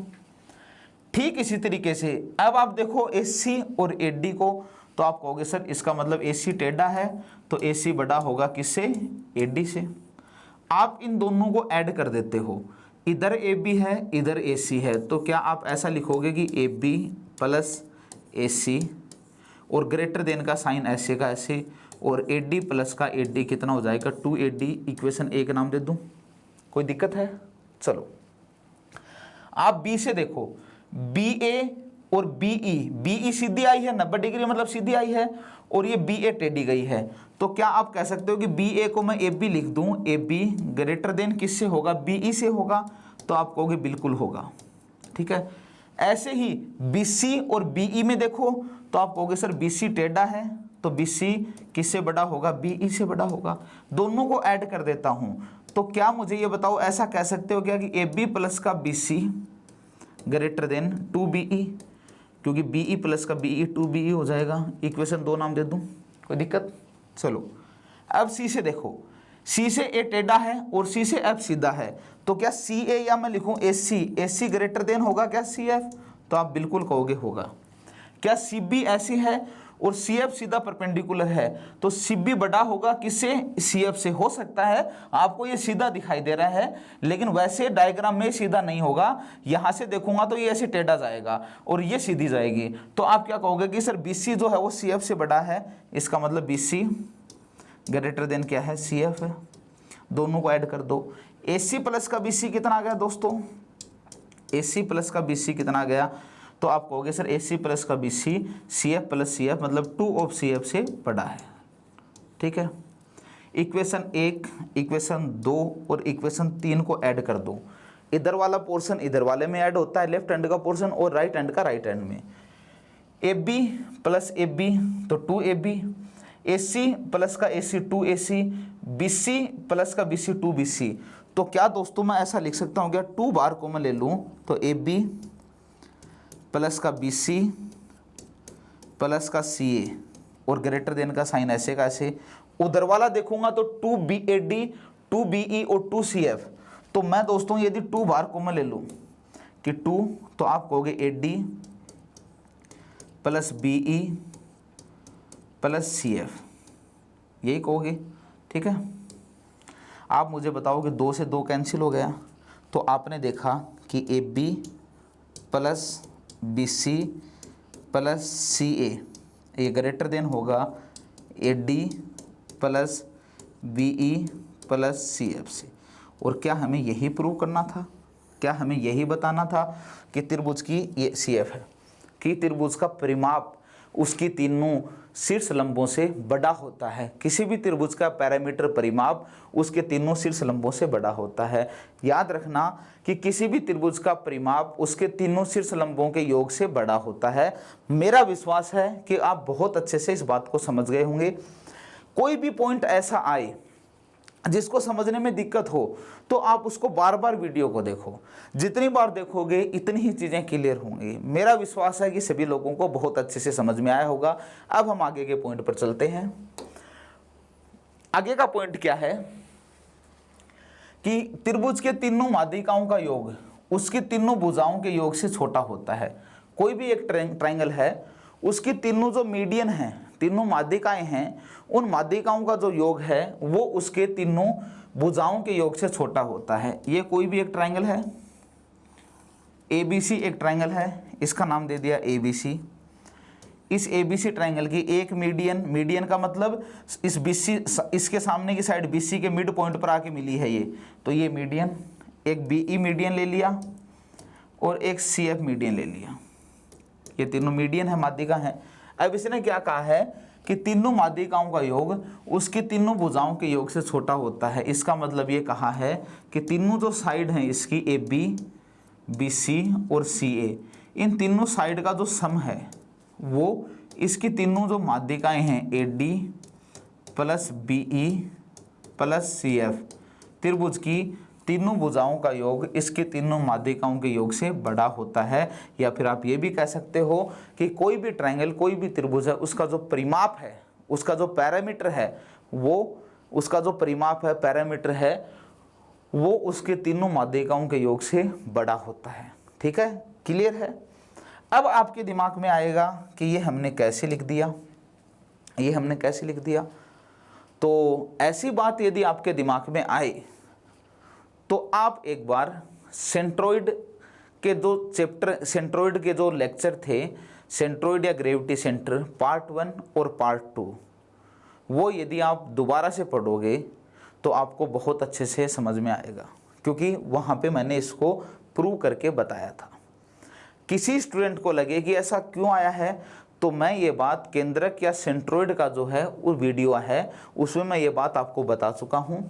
ठीक इसी तरीके से अब आप देखो AC और AD को, तो आप कहोगे सर इसका मतलब AC टेढ़ा है तो AC बड़ा होगा किससे? AD से। आप इन दोनों को ऐड कर देते हो, इधर AB है इधर AC है, तो क्या आप ऐसा लिखोगे कि AB प्लस AC और ग्रेटर देन का साइन ऐसे का ऐसे, और AD प्लस का AD कितना हो जाएगा? 2AD। इक्वेशन A का नाम दे दूं, कोई दिक्कत है? चलो आप B से देखो, BA और BE सीधी आई है 90 डिग्री मतलब सीधी आई है, और ये BA टेढ़ी गई है। तो क्या आप कह सकते हो कि BA को मैं AB लिख दूं, AB ग्रेटर देन किससे होगा? BE से होगा। तो आप कहोगे बिल्कुल होगा, ठीक है। ऐसे ही BC और BE में देखो, तो आप कहोगे सर BC टेढ़ा है तो BC किससे बड़ा होगा? BE से बड़ा होगा। दोनों को ऐड कर देता हूं, तो क्या मुझे ये बताओ, ऐसा कह सकते हो क्या कि AB प्लस का BC ग्रेटर देन 2BE, क्योंकि BE प्लस का BE 2BE हो जाएगा। इक्वेशन 2 नाम दे दूं, कोई दिक्कत? चलो अब C से देखो, C से A टेढ़ा है और C से F सीधा है, तो क्या CA या मैं लिखूं AC ग्रेटर देन होगा क्या CF? तो आप बिल्कुल कहोगे होगा। क्या CB ऐसी है और CF सीधा परपेंडिकुलर है, तो CB बड़ा होगा किससे? CF से। हो सकता है आपको ये सीधा दिखाई दे रहा है, लेकिन वैसे डायग्राम में सीधा नहीं होगा। यहां से देखूंगा तो ये ऐसे टेढ़ा जाएगा और ये सीधी जाएगी, तो आप क्या कहोगे कि सर BC जो है वो CF से बड़ा है। इसका मतलब BC ग्रेटर देन क्या है? CF है। दोनों को ऐड कर दो। AC प्लस का BC कितना आ गया दोस्तों? AC प्लस का BC कितना आ गया? तो आप कहोगे सर AC प्लस का BC CF प्लस CF मतलब 2 ऑफ CF से बड़ा है, ठीक है। इक्वेशन 1, इक्वेशन 2 और इक्वेशन 3 को ऐड कर दो। इधर वाला पोर्शन इधर वाले में ऐड होता है, लेफ्ट हैंड का पोर्शन, और राइट हैंड का राइट हैंड में। AB प्लस AB तो 2AB, AC प्लस का AC 2AC, BC प्लस का BC 2BC। तो क्या दोस्तों मैं ऐसा लिख सकता हूँ क्या? 2 बार को मैं ले लूँ तो AB प्लस का BC प्लस का CA और ग्रेटर देन का साइन ऐसे का ऐसे। उधर वाला देखूंगा तो 2BAD 2BE और 2CF। तो मैं दोस्तों यदि 2 बार को मैं ले लूँ कि 2, तो आप कहोगे AD plus BE plus CF, यही कहोगे, ठीक है। आप मुझे बताओ कि 2 से 2 कैंसिल हो गया, तो आपने देखा कि AB plus BC plus CA ये ग्रेटर देन होगा AD plus BE plus CF से। और क्या हमें यही प्रूव करना था? क्या हमें यही बताना था कि त्रिभुज की ये CF है, कि त्रिभुज का परिमाप उसकी तीनों शीर्ष लंबों से बड़ा होता है। किसी भी त्रिभुज का पैरामीटर परिमाप उसके तीनों शीर्ष लंबों से बड़ा होता है। याद रखना कि किसी भी त्रिभुज का परिमाप उसके तीनों शीर्ष लंबों के योग से बड़ा होता है। मेरा विश्वास है कि आप बहुत अच्छे से इस बात को समझ गए होंगे। कोई भी पॉइंट ऐसा आए जिसको समझने में दिक्कत हो तो आप उसको बार बार वीडियो को देखो। जितनी बार देखोगे इतनी ही चीज़ें क्लियर होंगी। मेरा विश्वास है कि सभी लोगों को बहुत अच्छे से समझ में आया होगा। अब हम आगे के पॉइंट पर चलते हैं। आगे का पॉइंट क्या है कि त्रिभुज के तीनों माध्यिकाओं का योग उसकी तीनों भुजाओं के योग से छोटा होता है। कोई भी एक ट्राइंगल है, उसकी तीनों जो मीडियन हैं, तीनों माध्यिकाएं हैं, उन माध्यिकाओं का जो योग है वो उसके तीनों भुजाओं के योग से छोटा होता है। ये कोई भी एक ट्राइंगल है, ABC एक ट्राइंगल है, इसका नाम दे दिया ABC। इस ABC ट्राइंगल की एक मीडियन का मतलब इस BC, इसके सामने की साइड BC के मिड पॉइंट पर आके मिली है ये, तो ये मीडियन, एक BE मीडियन ले लिया और एक CF मीडियन ले लिया। ये तीनों मीडियन है, माध्यिका है। अब इसने क्या कहा है कि तीनों माध्यिकाओं का योग उसकी तीनों भुजाओं के योग से छोटा होता है। इसका मतलब ये कहा है कि तीनों जो साइड हैं इसकी AB, BC और CA, इन तीनों साइड का जो सम है वो इसकी तीनों जो माध्यिकाएं हैं AD plus BE plus CF, त्रिभुज की तीनों भुजाओं का योग इसके तीनों माध्यिकाओं के योग से बड़ा होता है। या फिर आप ये भी कह सकते हो कि कोई भी ट्रायंगल, कोई भी त्रिभुज है, उसका जो परिमाप है, उसका जो पैरामीटर है, वो उसका जो परिमाप है, पैरामीटर है, वो उसके तीनों माध्यिकाओं के योग से बड़ा होता है। ठीक है, क्लियर है। अब आपके दिमाग में आएगा कि ये हमने कैसे लिख दिया, ये हमने कैसे लिख दिया। तो ऐसी बात यदि आपके दिमाग में आए तो आप एक बार सेंट्रोइड के जो चैप्टर, सेंट्रोइड के जो लेक्चर थे, सेंट्रोइड या ग्रेविटी सेंटर पार्ट 1 और पार्ट 2, वो यदि आप दोबारा से पढ़ोगे तो आपको बहुत अच्छे से समझ में आएगा, क्योंकि वहाँ पे मैंने इसको प्रूव करके बताया था। किसी स्टूडेंट को लगे कि ऐसा क्यों आया है, तो मैं ये बात केंद्रक या सेंट्रोइड का जो है वो वीडियो है, उसमें मैं ये बात आपको बता चुका हूँ।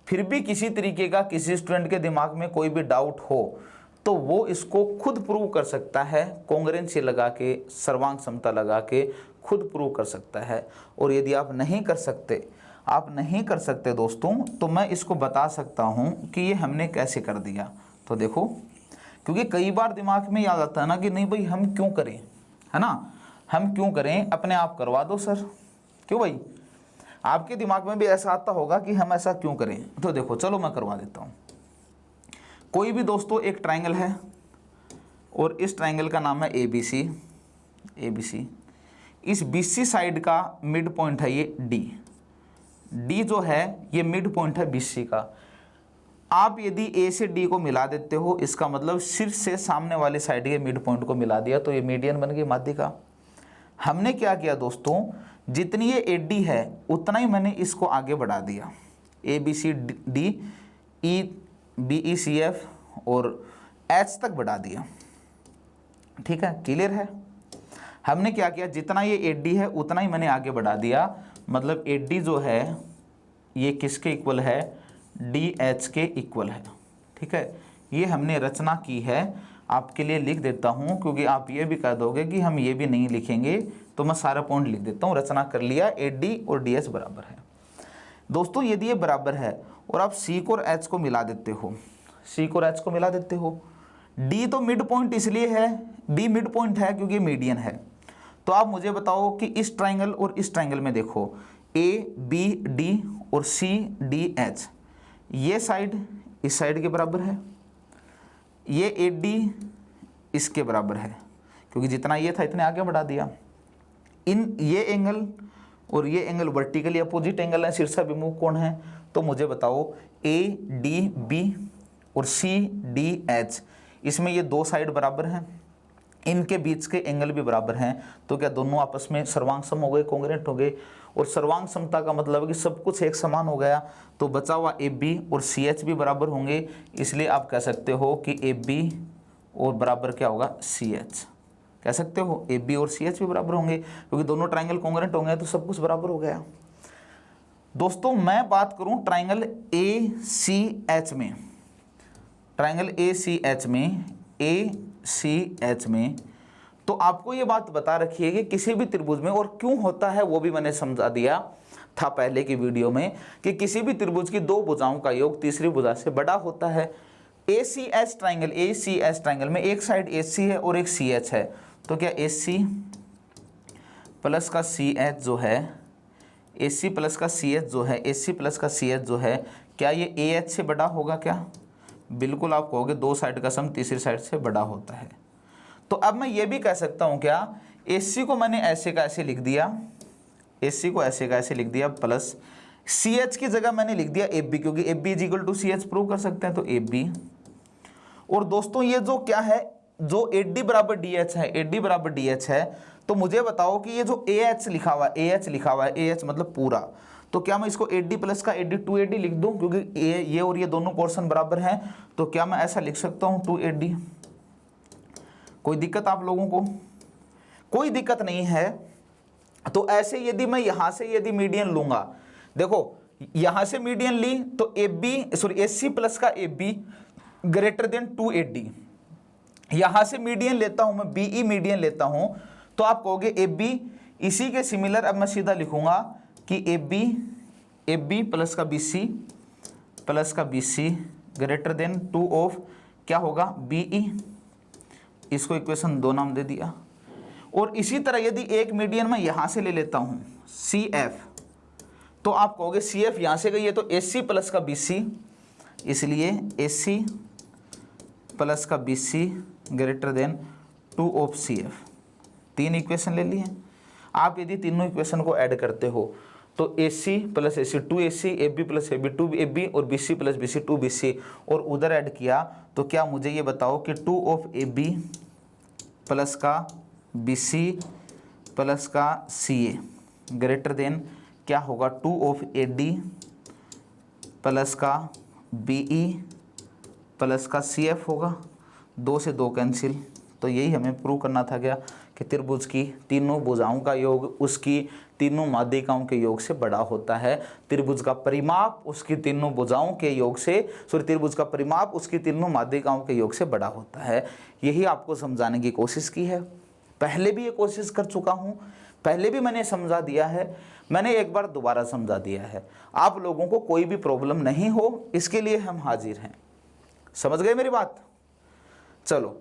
फिर भी किसी तरीके का किसी स्टूडेंट के दिमाग में कोई भी डाउट हो तो वो इसको खुद प्रूव कर सकता है, कॉन्ग्रुएंसी लगा के, सर्वांग समता लगा के खुद प्रूव कर सकता है। और यदि आप नहीं कर सकते दोस्तों, तो मैं इसको बता सकता हूँ कि ये हमने कैसे कर दिया। तो देखो, क्योंकि कई बार दिमाग में याद आता है ना कि नहीं भाई हम क्यों करें, है ना, हम क्यों करें, अपने आप करवा दो सर। क्यों भाई, आपके दिमाग में भी ऐसा आता होगा कि हम ऐसा क्यों करें। तो देखो, चलो मैं करवा देता हूँ। कोई भी दोस्तों एक ट्रायंगल है और इस ट्रायंगल का नाम है ABC। इस BC साइड का मिड पॉइंट है ये D जो है ये मिड पॉइंट है BC का। आप यदि A से D को मिला देते हो, इसका मतलब शीर्ष से सामने वाले साइड के मिड पॉइंट को मिला दिया, तो ये मीडियन बन गई माध्यिका। हमने क्या किया दोस्तों, जितनी ये AD है उतना ही मैंने इसको आगे बढ़ा दिया, ABCD BECF और H तक बढ़ा दिया। ठीक है, क्लियर है। हमने क्या किया, जितना ये AD है उतना ही मैंने आगे बढ़ा दिया, मतलब AD जो है ये किसके इक्वल है, DH के इक्वल है। ठीक है, ये हमने रचना की है, आपके लिए लिख देता हूँ, क्योंकि आप ये भी कह दोगे कि हम ये भी नहीं लिखेंगे, तो मैं सारा पॉइंट लिख देता हूँ। रचना कर लिया, AD और DH बराबर है। दोस्तों यदि ये बराबर है और आप C को और H को मिला देते हो, D तो मिड पॉइंट इसलिए है, D मिड पॉइंट है क्योंकि मीडियन है। तो आप मुझे बताओ कि इस ट्रायंगल और इस ट्रायंगल में देखो, ABD और CDH, ये साइड इस साइड के बराबर है, ये AD इसके बराबर है, क्योंकि जितना ये था इतने आगे बढ़ा दिया। ये एंगल और ये एंगल वर्टिकली अपोजिट एंगल है, शीर्षाभिमुख कोण है। तो मुझे बताओ ADB और CDH, इसमें ये दो साइड बराबर हैं, इनके बीच के एंगल भी बराबर हैं, तो क्या दोनों आपस में सर्वांग सम हो गए, कॉन्ग्रुएंट हो गए। और सर्वांग समता का मतलब है कि सब कुछ एक समान हो गया, तो बचा हुआ AB और CH भी बराबर होंगे, इसलिए आप कह सकते हो कि AB और बराबर क्या होगा, CH। कह सकते हो AB और CH भी बराबर होंगे, क्योंकि दोनों ट्रायंगल कॉन्ग्रुएंट होंगे, तो सब कुछ बराबर हो गया। दोस्तों मैं बात करूं ट्रायंगल ACH में, ट्रायंगल ACH में, तो आपको ये बात बता रखी है कि किसी भी त्रिभुज में, और क्यों होता है वो भी मैंने समझा दिया था पहले की वीडियो में, कि किसी भी त्रिभुज की दो भुजाओं का योग तीसरी भुजा से बड़ा होता है। ACH ट्रायंगल में एक साइड AC है और एक CH है, तो क्या AC प्लस का CH जो है, AC प्लस का CH जो है, क्या ये AH से बड़ा होगा क्या? बिल्कुल आप कहोगे दो साइड का सम तीसरी साइड से बड़ा होता है। तो अब मैं ये भी कह सकता हूँ क्या, AC को मैंने ऐसे का ऐसे लिख दिया, प्लस CH की जगह मैंने लिख दिया AB, क्योंकि AB is equal to CH prove कर सकते हैं, तो AB। और दोस्तों ये जो क्या है, जो AD बराबर DH है, तो मुझे बताओ कि ये जो AH लिखा हुआ है, AH मतलब पूरा, तो क्या मैं इसको AD प्लस का AD 2AD लिख दूं, क्योंकि ये और ये दोनों पोर्शन बराबर हैं, तो क्या मैं ऐसा लिख सकता हूं 2AD? कोई दिक्कत आप लोगों को? कोई दिक्कत नहीं है। तो ऐसे यदि मैं यहां से यदि मीडियन लूंगा, देखो यहां से मीडियन ली तो AC प्लस का AB ग्रेटर देन 2AD, यहां से मीडियन लेता हूं मैं, BE मीडियन लेता हूं, तो आप कहोगे AB, इसी के सिमिलर अब मैं सीधा लिखूंगा कि AB ए बी प्लस का बी सी प्लस का B C greater than 2 of क्या होगा बी ई, इसको इक्वेशन 2 नाम दे दिया। और इसी तरह यदि एक मीडियन मैं यहाँ से ले लेता हूँ सी एफ, तो आप कहोगे सी एफ यहाँ से गई है तो ए सी प्लस का बी सी, इसलिए ए सी प्लस का B C greater than 2 of C F. 3 equation ले लिए। आप यदि तीनों इक्वेशन को ऐड करते हो तो A C plus A C 2 A C, A B plus A B 2 A B और B C plus B C 2 B C, और उधर ऐड किया तो क्या मुझे ये बताओ कि 2 ऑफ ए बी प्लस का बी सी प्लस का सी ए ग्रेटर देन क्या होगा 2 ऑफ ए डी प्लस का बी ई प्लस का सी एफ होगा। 2 से 2 कैंसिल। तो यही हमें प्रूव करना था क्या कि त्रिभुज की तीनों भुजाओं का योग उसकी तीनों माध्यिकाओं के योग से बड़ा होता है। त्रिभुज का परिमाप उसकी तीनों भुजाओं के योग से त्रिभुज का परिमाप उसकी तीनों माध्यिकाओं के योग से बड़ा होता है। यही आपको समझाने की कोशिश की है। पहले भी ये कोशिश कर चुका हूँ, पहले भी मैंने समझा दिया है, मैंने एक बार दोबारा समझा दिया है। आप लोगों को कोई भी प्रॉब्लम नहीं हो इसके लिए हम हाजिर हैं। समझ गए मेरी बात? चलो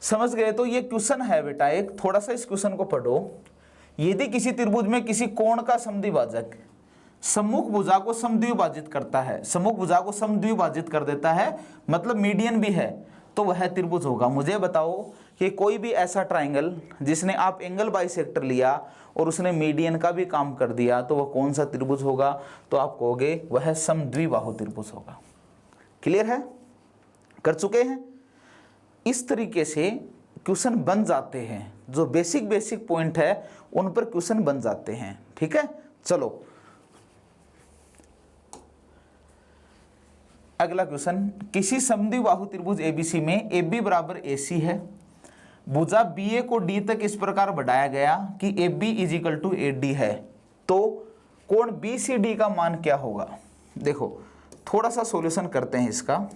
समझ गए तो ये क्वेश्चन है बेटा एक, थोड़ा सा इस क्वेश्चन को पढ़ो। यदि किसी त्रिभुज में किसी कोण का समद्विभाजक सम्मुख भुजा को समद्विभाजित करता है, सम्मुख भुजा को समद्विभाजित कर देता है, मतलब मीडियन भी है, तो वह त्रिभुज होगा। मुझे बताओ कि कोई भी ऐसा ट्राइंगल जिसने आप एंगल बाइसेक्टर लिया और उसने मीडियन का भी काम कर दिया तो वह कौन सा त्रिभुज होगा? तो आप कहोगे वह समद्विबाहु त्रिभुज होगा। क्लियर है? कर चुके हैं? इस तरीके से क्वेश्चन बन जाते हैं, जो बेसिक पॉइंट है उन पर क्वेश्चन बन जाते हैं। ठीक है, चलो अगला क्वेश्चन। किसी समद्विबाहु त्रिभुज एबीसी में ए बी बराबर ए सी है, भुजा बी ए को डी तक इस प्रकार बढ़ाया गया कि A B is equal to A D है, तो कोण बी सी डी का मान क्या होगा? देखो थोड़ा सा सॉल्यूशन करते हैं इसका।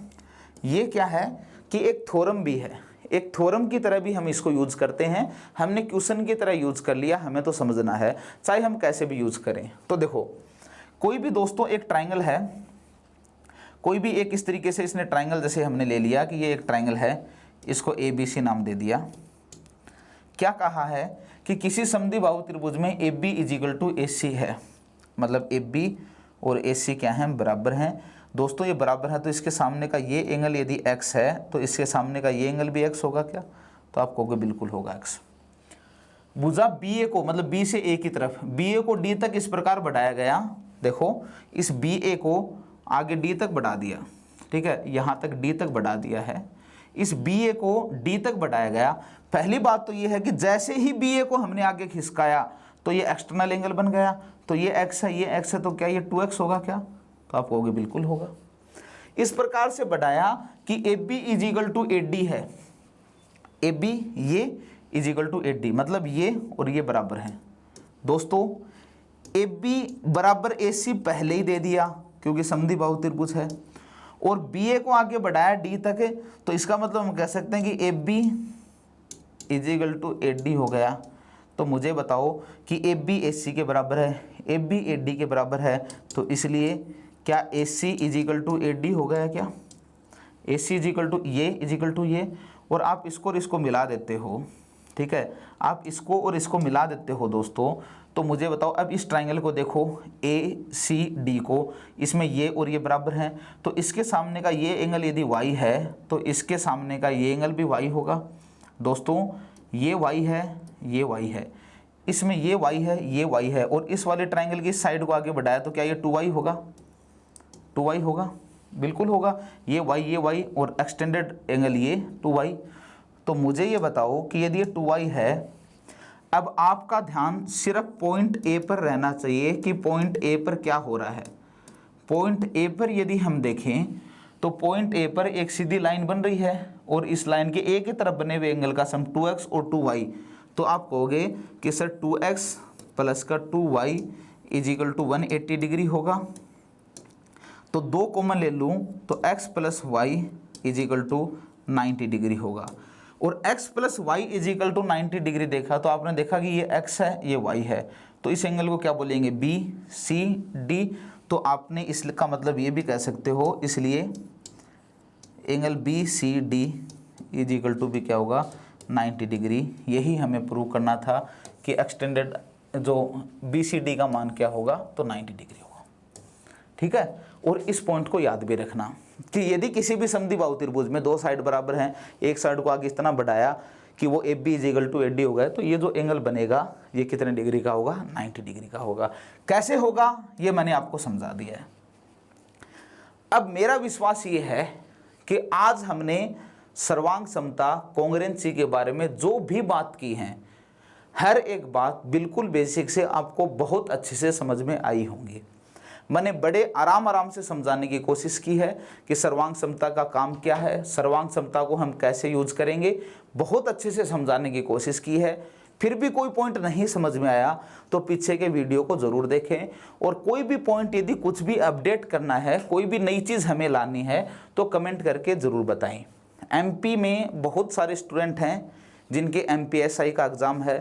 ये क्या है कि एक थ्योरम भी है, एक थ्योरम की तरह भी हम इसको यूज करते हैं। हमने क्वेश्चन की तरह यूज कर लिया, हमें तो समझना है चाहे हम कैसे भी यूज करें। तो देखो कोई भी दोस्तों एक ट्राइंगल है, कोई भी एक इस तरीके से इसने ट्राइंगल जैसे हमने ले लिया कि ये एक ट्राइंगल है, इसको ए बी सी नाम दे दिया। क्या कहा है कि किसी समद्विबाहु त्रिभुज में A B is equal to A C है, मतलब ए बी और ए सी क्या है? बराबर हैं। दोस्तों ये बराबर है तो इसके सामने का ये एंगल यदि x है तो इसके सामने का ये एंगल भी x होगा क्या? तो आप कहोगे बिल्कुल होगा x। भुजा बी ए को, मतलब बी से ए की तरफ, बी ए को डी तक इस प्रकार बढ़ाया गया। देखो इस बी ए को आगे डी तक बढ़ा दिया, ठीक है, यहाँ तक डी तक बढ़ा दिया है। इस बी ए को डी तक बढ़ाया गया। पहली बात तो ये है कि जैसे ही बी ए को हमने आगे खिसकाया तो ये एक्सटर्नल एंगल बन गया, तो ये x है, ये x है, तो क्या ये 2x होगा क्या? तो आप कहोगे बिल्कुल होगा। इस प्रकार से बढ़ाया कि A B is equal to A D है, ए बी ये is equal to A D, मतलब ये और ये बराबर हैं। दोस्तों ए बी बराबर ए सी पहले ही दे दिया क्योंकि समद्विबाहु त्रिभुज है, और बी ए को आगे बढ़ाया डी तक है, तो इसका मतलब हम कह सकते हैं कि A B is equal to A D हो गया। तो मुझे बताओ कि ए बी ए सी के बराबर है, ए बी ए डी के बराबर है, तो इसलिए क्या A C is equal to A D हो गया क्या? A C is equal to ये इज इक्वल टू ये, और आप इसको और इसको मिला देते हो, ठीक है, आप इसको और इसको मिला देते हो दोस्तों। तो मुझे बताओ अब इस ट्राइंगल को देखो ए सी डी को, इसमें ये और ये बराबर हैं, तो इसके सामने का ये एंगल यदि y है तो इसके सामने का ये एंगल भी y होगा। दोस्तों ये y है, ये y है, इसमें ये y है, ये y है, और इस वाले ट्राइंगल की साइड को आगे बढ़ाया तो क्या ये 2y होगा? 2y होगा, बिल्कुल होगा। ये y और एक्सटेंडेड एंगल ये 2y। तो मुझे ये बताओ कि यदि ये 2y है, अब आपका ध्यान सिर्फ पॉइंट ए पर रहना चाहिए कि पॉइंट ए पर क्या हो रहा है। पॉइंट ए पर यदि हम देखें तो पॉइंट ए पर एक सीधी लाइन बन रही है और इस लाइन के ए की तरफ बने हुए एंगल का सम 2x और 2y। तो आप कहोगे कि सर 2x प्लस का 2y is equal to 180 degree होगा। तो 2 कॉमन ले लूँ तो x plus y is equal to 90 degree होगा, और x plus y is equal to 90 degree देखा तो आपने देखा कि ये x है, ये y है, तो इस एंगल को क्या बोलेंगे? B C D. तो आपने इसका मतलब ये भी कह सकते हो, इसलिए angle B C D is equal to भी क्या होगा 90 डिग्री। यही हमें प्रूव करना था कि एक्सटेंडेड जो बी सी डी का मान क्या होगा तो 90 डिग्री होगा। ठीक है, और इस पॉइंट को याद भी रखना कि यदि किसी भी समद्विबाहु त्रिभुज में दो साइड बराबर हैं, एक साइड को आगे इतना बढ़ाया कि वो A B is equal to A D हो गया, तो ये जो एंगल बनेगा ये कितने डिग्री का होगा 90 डिग्री का होगा। कैसे होगा ये मैंने आपको समझा दिया है। अब मेरा विश्वास ये है कि आज हमने सर्वांग समता कॉन्ग्रुएंसी के बारे में जो भी बात की है, हर एक बात बिल्कुल बेसिक से आपको बहुत अच्छे से समझ में आई होंगी। मैंने बड़े आराम से समझाने की कोशिश की है कि सर्वांग समता का काम क्या है, सर्वांग समता को हम कैसे यूज करेंगे, बहुत अच्छे से समझाने की कोशिश की है। फिर भी कोई पॉइंट नहीं समझ में आया तो पीछे के वीडियो को ज़रूर देखें, और कोई भी पॉइंट यदि कुछ भी अपडेट करना है, कोई भी नई चीज़ हमें लानी है तो कमेंट करके ज़रूर बताएं। एमपी में बहुत सारे स्टूडेंट हैं जिनके एमपीएसआई का एग्ज़ाम है,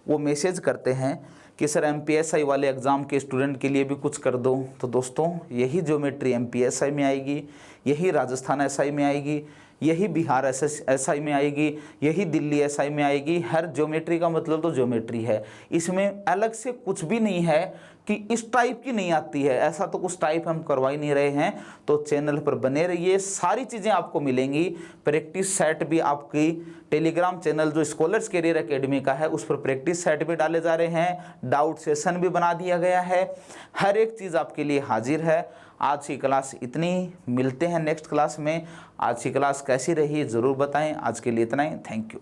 वो मैसेज करते हैं कि सर एमपीएसआई वाले एग्ज़ाम के स्टूडेंट के लिए भी कुछ कर दो। तो दोस्तों यही ज्योमेट्री एमपीएसआई में आएगी, यही राजस्थान एसआई में आएगी, यही बिहार एसआई में आएगी, यही दिल्ली एसआई में आएगी। हर ज्योमेट्री का मतलब तो ज्योमेट्री है, इसमें अलग से कुछ भी नहीं है कि इस टाइप की नहीं आती है, ऐसा तो कुछ टाइप हम करवा ही नहीं रहे हैं। तो चैनल पर बने रहिए, सारी चीज़ें आपको मिलेंगी। प्रैक्टिस सेट भी आपकी टेलीग्राम चैनल जो स्कॉलर्स कैरियर एकेडमी का है उस पर प्रैक्टिस सेट भी डाले जा रहे हैं, डाउट सेशन भी बना दिया गया है, हर एक चीज़ आपके लिए हाजिर है। आज की क्लास इतनी, मिलते हैं नेक्स्ट क्लास में। आज की क्लास कैसी रही ज़रूर बताएं। आज के लिए इतना ही, थैंक यू।